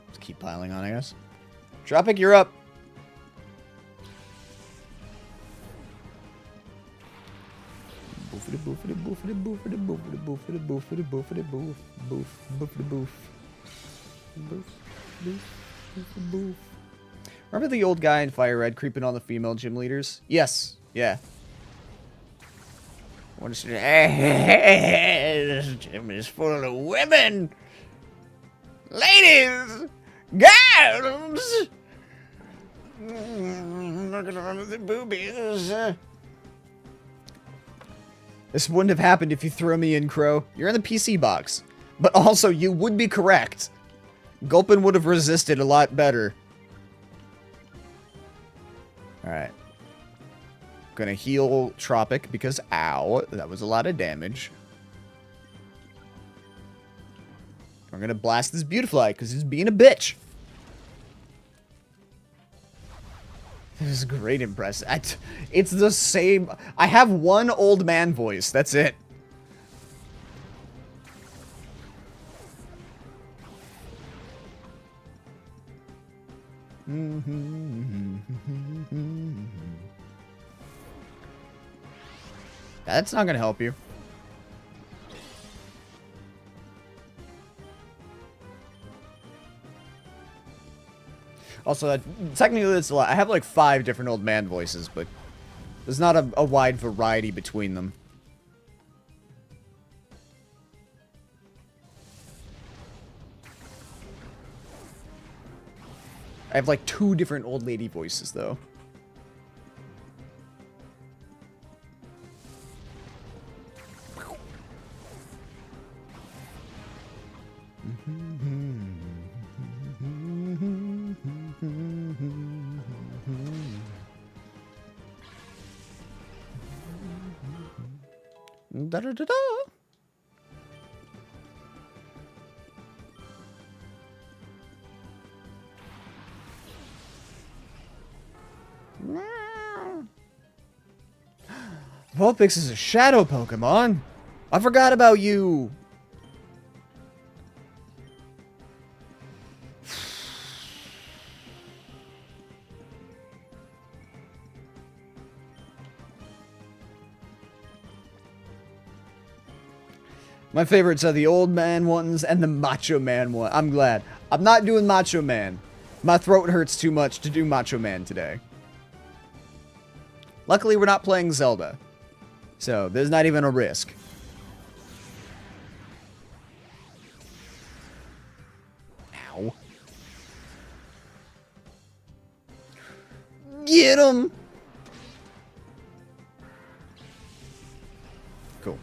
Let's keep piling on, I guess. Tropic, you're up. Boofity boofity boofity boofity boofity boofity boofity boofity boof boof boofity boof boof boof boofity boof. Remember the old guy in Fire Red creeping on the female gym leaders? Yes. Yeah. What is it? This gym is full of women. Ladies. Girls. Look at all of the boobies. This wouldn't have happened if you throw me in, Crow. You're in the PC box. But also, you would be correct. Gulpin would have resisted a lot better. Alright. Gonna heal Tropic because, ow, that was a lot of damage. I'm gonna blast this Beautifly because he's being a bitch. This is great, impressive. It's the same. I have one old man voice. That's it. That's not gonna help you. Also, technically, it's a lot. I have like 5 different old man voices, but there's not a wide variety between them. I have like 2 different old lady voices, though. Da da da da. Vulpix is a shadow Pokemon. I forgot about you. My favorites are the old man ones and the macho man one. I'm glad. I'm not doing macho man. My throat hurts too much to do macho man today. Luckily, we're not playing Zelda. So, there's not even a risk. Ow. Get him! Cool.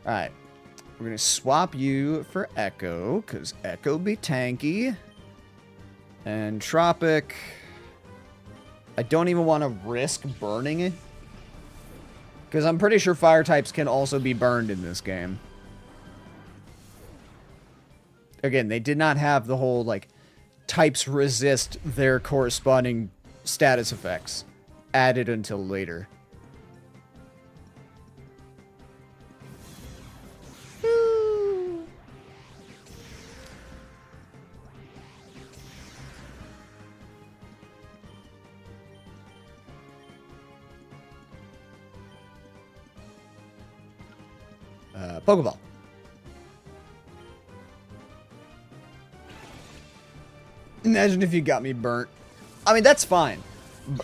Alright. We're going to swap you for Echo, because Echo be tanky. And Tropic. I don't even want to risk burning it. Because I'm pretty sure fire types can also be burned in this game. Again, they did not have the whole, like, types resist their corresponding status effects added until later. Pokeball. Imagine if you got me burnt. I mean, that's fine.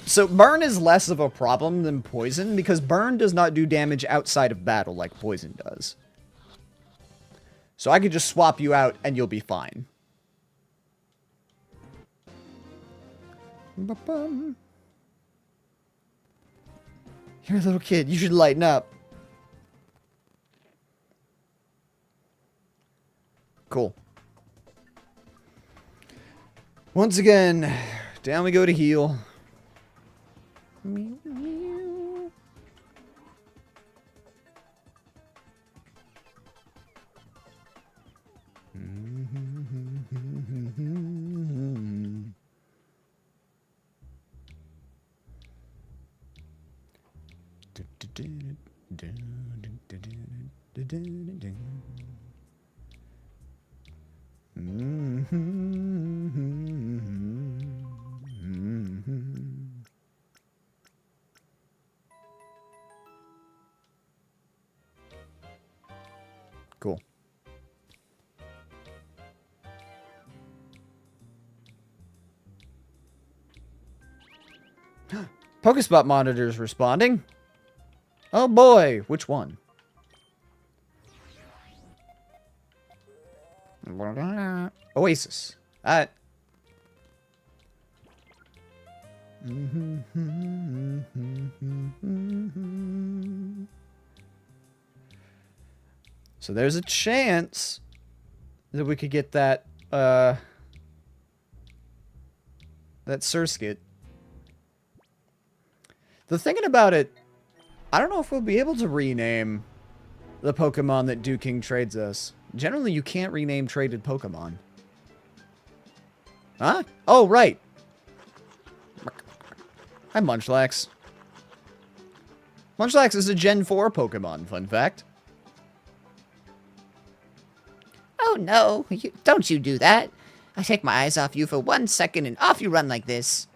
So burn is less of a problem than poison because burn does not do damage outside of battle like poison does. So I could just swap you out and you'll be fine. Ba-bum. You're a little kid. You should lighten up. Cool. Once again, down we go to heal. Meow, meow. Cool. Pokespot monitors responding. Oh boy, which one? Oasis. So there's a chance that we could get that that Surskit. The thinking about it, I don't know if we'll be able to rename the Pokemon that Dew King trades us. Generally, you can't rename traded Pokemon. Huh? Oh, right. Hi, Munchlax. Munchlax is a Gen 4 Pokemon, fun fact. Oh no, don't you do that. I take my eyes off you for 1 second and off you run like this.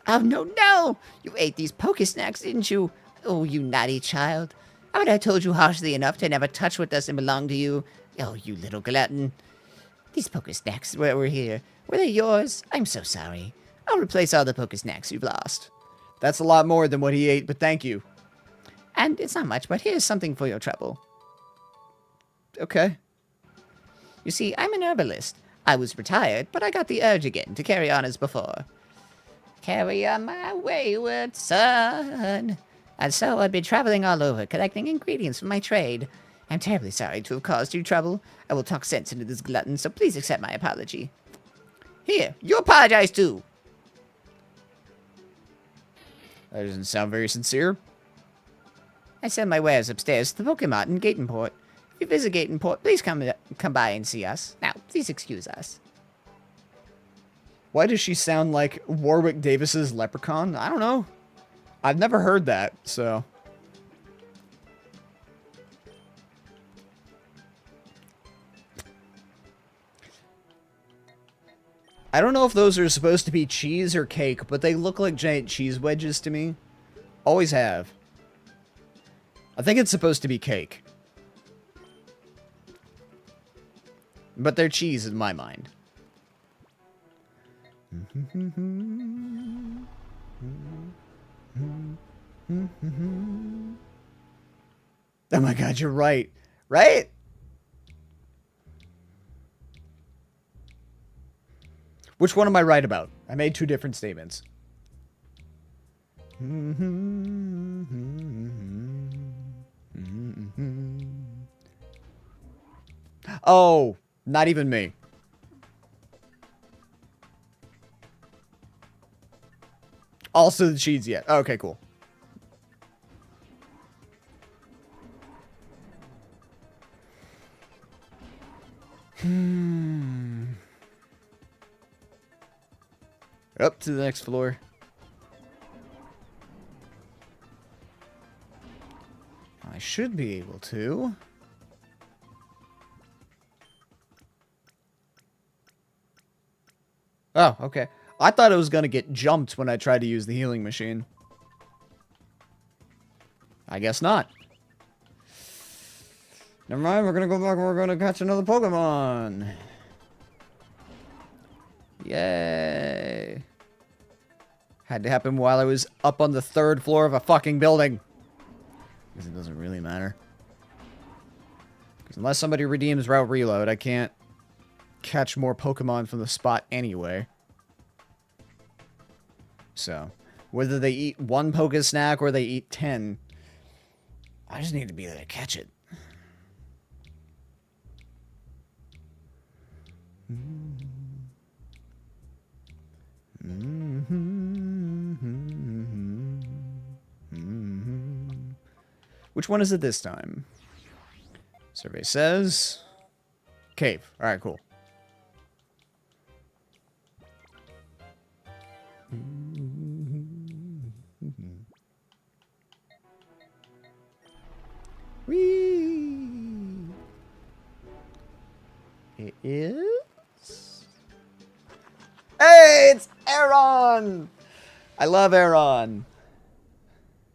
Oh no, you ate these Pokesnacks, didn't you? Oh, you naughty child. Haven't I told you harshly enough to never touch what doesn't belong to you? Oh, you little glutton. These Pokesnacks were here. Were they yours? I'm so sorry. I'll replace all the Pokesnacks you've lost. That's a lot more than what he ate, but thank you. And it's not much, but here's something for your trouble. Okay. You see, I'm an herbalist. I was retired, but I got the urge again to carry on as before. Carry on my wayward son. And so I've been traveling all over, collecting ingredients for my trade. I'm terribly sorry to have caused you trouble. I will talk sense into this glutton, so please accept my apology. Here, you apologize too. That doesn't sound very sincere. I sell my wares upstairs to the Pokemart in Gatenport. If you visit Gatenport, please come by and see us. Now, please excuse us. Why does she sound like Warwick Davis's Leprechaun? I don't know. I've never heard that, so. I don't know if those are supposed to be cheese or cake, but they look like giant cheese wedges to me. Always have. I think it's supposed to be cake. But they're cheese in my mind. Oh my god, you're right. Right? Which one am I right about? I made two different statements. Oh, not even me. Also the cheese yet. Okay, cool. Up to the next floor. I should be able to. Oh, okay. I thought it was going to get jumped when I tried to use the healing machine. I guess not. Never mind, we're gonna go back and we're gonna catch another Pokemon. Yay. Had to happen while I was up on the 3rd floor of a fucking building. Because it doesn't really matter. Because unless somebody redeems Route Reload, I can't catch more Pokemon from the spot anyway. So, whether they eat 1 Pokesnack or they eat 10, I just need to be there to catch it. Which one is it this time? Survey says... Cave. Alright, cool. Whee! It is... Hey, it's Aeron! I love Aeron.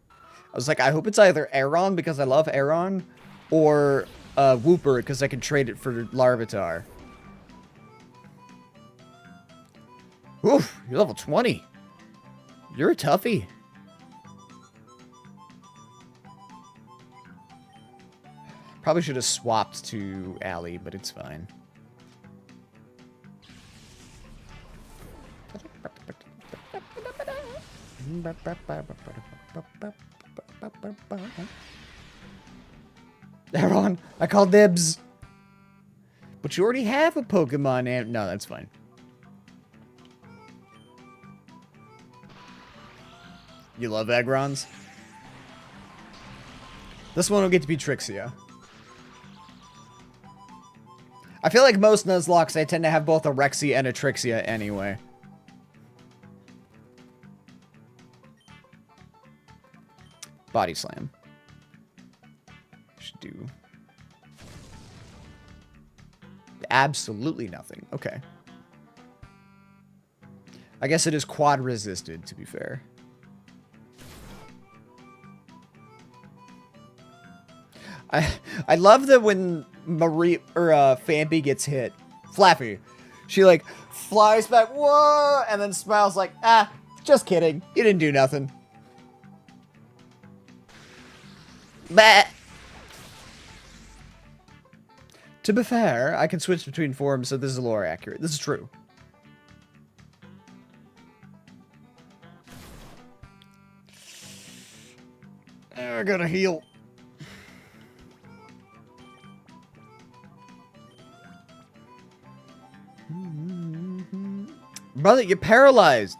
I was like, I hope it's either Aeron because I love Aeron, or Wooper because I can trade it for Larvitar. Oof, you're level 20. You're a toughie. Probably should have swapped to Allie, but it's fine. Aeron, I call dibs. But you already have a Pokemon and... No, that's fine. You love Agrons? This one will get to be Trixia. I feel like most Nuzlocks, I tend to have both a Rexy and a Trixia anyway. Body Slam. Should do absolutely nothing. Okay. I guess it is quad resisted, to be fair. I love that when Marie or Famby gets hit, Flappy, she like flies back, whoa, and then smiles like, ah, just kidding, you didn't do nothing. Bah. To be fair, I can switch between forms, so this is lore accurate. This is true. I gotta heal. Brother, you're paralyzed.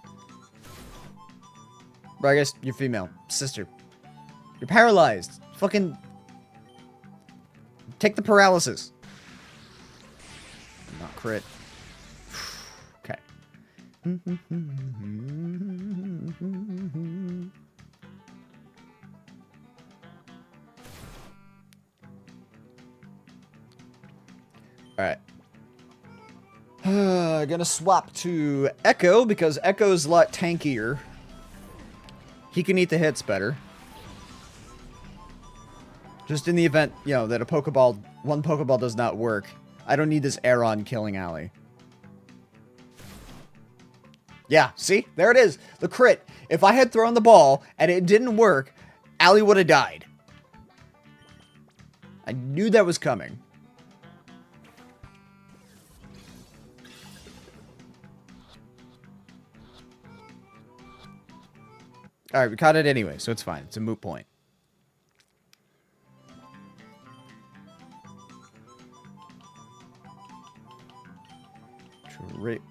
Well, I guess you're female. Sister. You're paralyzed. Fucking... Take the paralysis. Not crit. Okay. Alright. Gonna swap to Echo, because Echo's a lot tankier. He can eat the hits better. Just in the event, you know, that one Pokeball does not work. I don't need this Aeron killing Allie. Yeah, see? There it is. The crit. If I had thrown the ball and it didn't work, Allie would have died. I knew that was coming. Alright, we caught it anyway, so it's fine. It's a moot point. Trixia.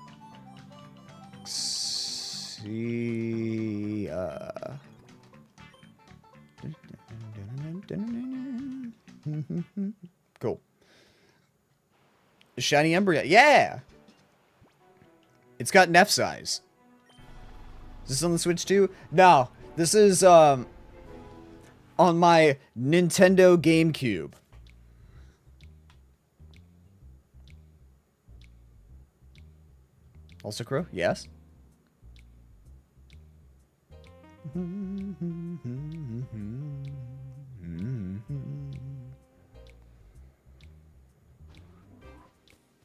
Cool. Shiny Embryo. Yeah! It's got F size. Is this on the Switch too? No. This is, on my Nintendo GameCube. Also Crow? Yes.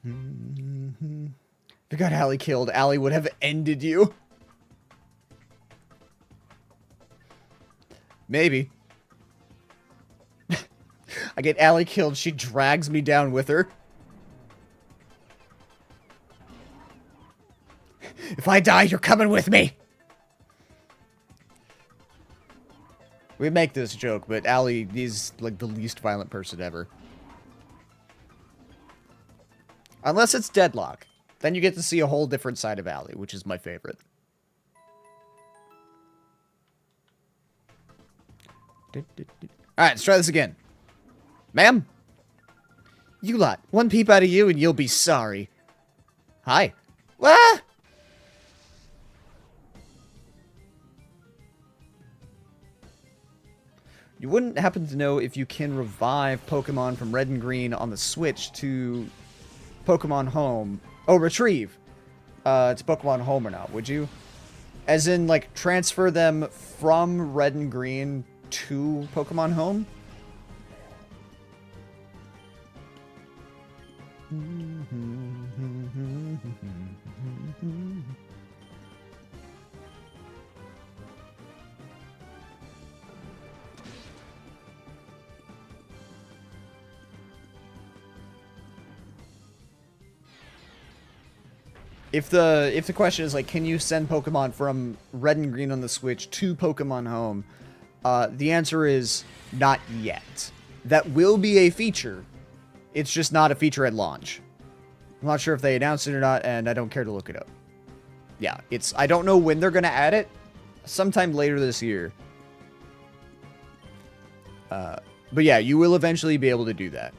If you got Allie killed, Allie would have ended you. Maybe. I get Allie killed, she drags me down with her. If I die, you're coming with me! We make this joke, but Allie is, like, the least violent person ever. Unless it's Deadlock. Then you get to see a whole different side of Allie, which is my favorite. Alright, let's try this again. Ma'am? You lot, one peep out of you and you'll be sorry. Hi. Ah! You wouldn't happen to know if you can revive Pokemon from Red and Green on the Switch to Pokemon Home. Oh, retrieve. To Pokemon Home or not, would you? As in, like, transfer them from Red and Green to Pokemon Home? If the question is, like, can you send Pokemon from Red and Green on the Switch to Pokemon Home? The answer is not yet. That will be a feature. It's just not a feature at launch. I'm not sure if they announced it or not, and I don't care to look it up. Yeah, I don't know when they're going to add it. Sometime later this year. But yeah, you will eventually be able to do that.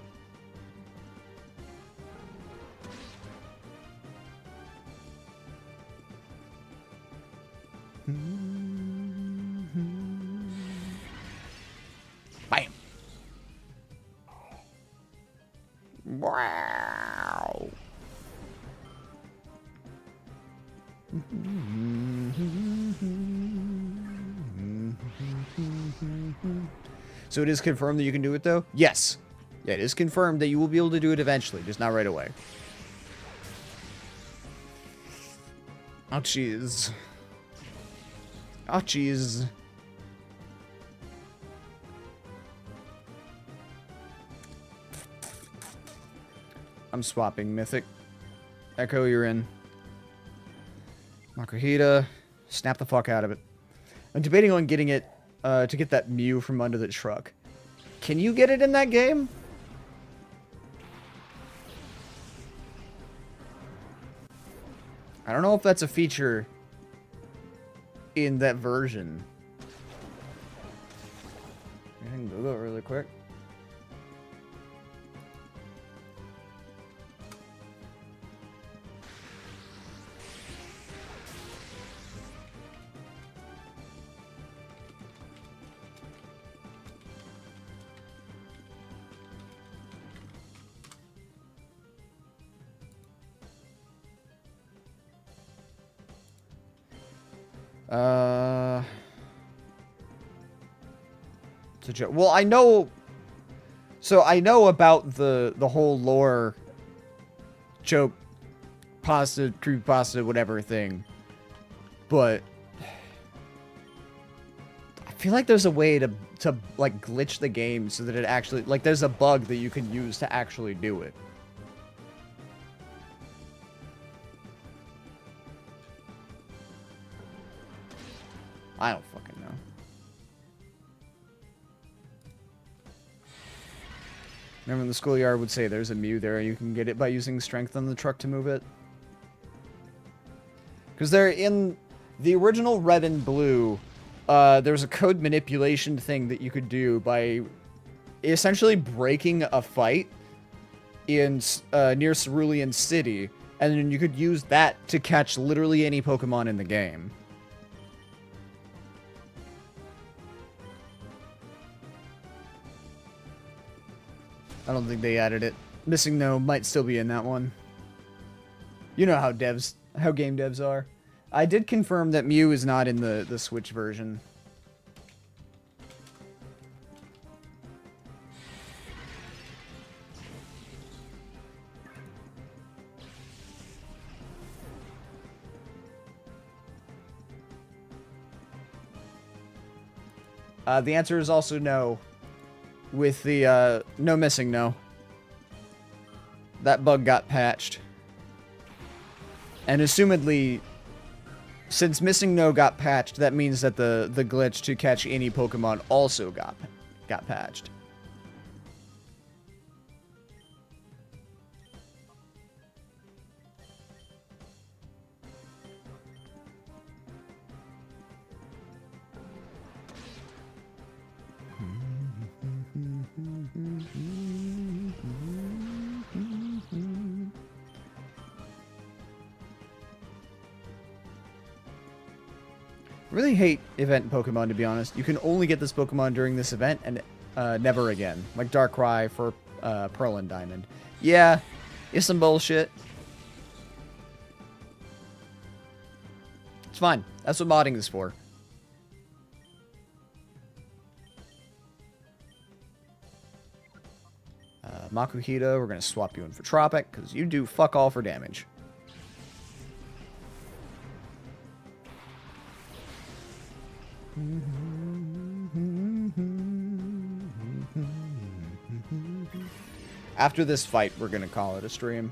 Bam. Wow. So it is confirmed that you can do it, though? Yes. Yeah, it is confirmed that you will be able to do it eventually, just not right away. Oh, jeez. Oh, jeez. I'm swapping Mythic. Echo, you're in. Makuhita, snap the fuck out of it. I'm debating on getting it to get that Mew from under the truck. Can you get it in that game? I don't know if that's a feature in that version. I can Google it really quick. Well, I know. So I know about the whole lore, joke, pasta, creepypasta, whatever thing, but I feel like there's a way to like glitch the game so that it actually, like, there's a bug that you can use to actually do it. I don't fucking know. Remember when the schoolyard would say there's a Mew there, you can get it by using strength on the truck to move it? Because they're in the original Red and Blue, there's a code manipulation thing that you could do by essentially breaking a fight in near Cerulean City, and then you could use that to catch literally any Pokemon in the game. I don't think they added it. Missing No might still be in that one. You know how game devs are. I did confirm that Mew is not in the Switch version. The answer is also no. With the, no missing no. That bug got patched. And assumedly, since missing no got patched, that means that the glitch to catch any Pokemon also got patched. Really hate event Pokemon, to be honest. You can only get this Pokemon during this event and never again. Like Darkrai for Pearl and Diamond. Yeah, it's some bullshit. It's fine. That's what modding is for. Makuhita, we're going to swap you in for Tropic, because you do fuck all for damage. After this fight, we're going to call it a stream.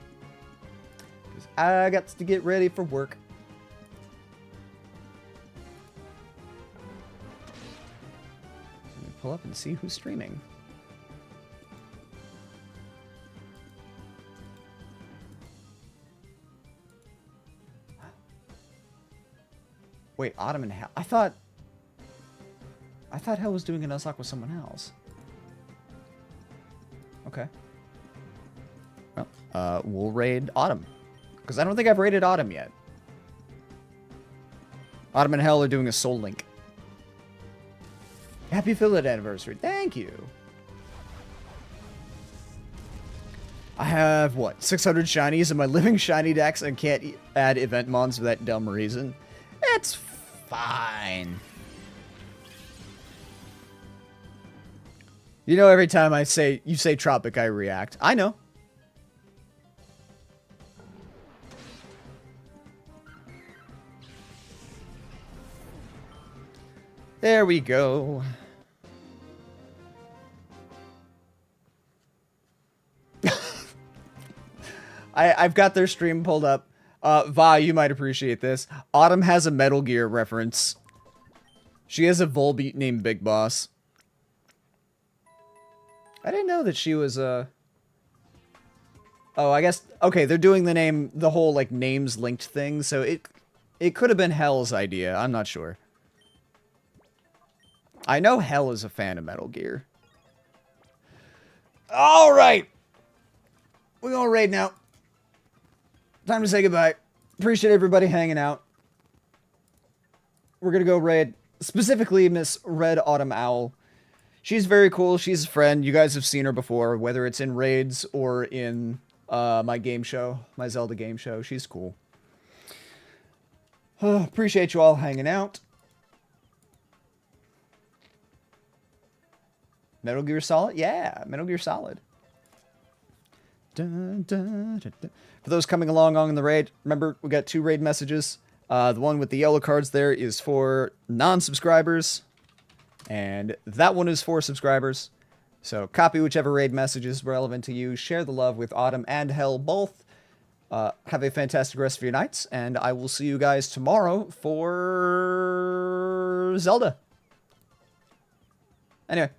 'Cause I got to get ready for work. Let me pull up and see who's streaming. Wait, Autumn and Hell. I thought Hell was doing a Nuzlocke with someone else. Okay. Well, we'll raid Autumn. Because I don't think I've raided Autumn yet. Autumn and Hell are doing a Soul Link. Happy affiliate anniversary. Thank you. I have, what, 600 shinies in my living shiny decks and can't add event mons for that dumb reason? That's fine. You know, every time you say Tropic, I react. I know. There we go. I've got their stream pulled up. Va, you might appreciate this. Autumn has a Metal Gear reference. She has a Volbeat named Big Boss. I didn't know that she was Oh, I guess... Okay, they're doing the whole, like, names linked thing, so it could have been Hell's idea. I'm not sure. I know Hell is a fan of Metal Gear. Alright! We're gonna raid now. Time to say goodbye. Appreciate everybody hanging out. We're gonna go raid, specifically Miss Red Autumn Owl. She's very cool. She's a friend. You guys have seen her before, whether it's in raids or in my game show, my Zelda game show. She's cool. Appreciate you all hanging out. Metal Gear Solid? Yeah, Metal Gear Solid. Dun, dun, dun, dun. For those coming along on the raid, remember, we got 2 raid messages. The one with the yellow cards there is for non-subscribers, and that one is for subscribers. So copy whichever raid message is relevant to you. Share the love with Autumn and Hell both. Have a fantastic rest of your nights, and I will see you guys tomorrow for Zelda. Anyway.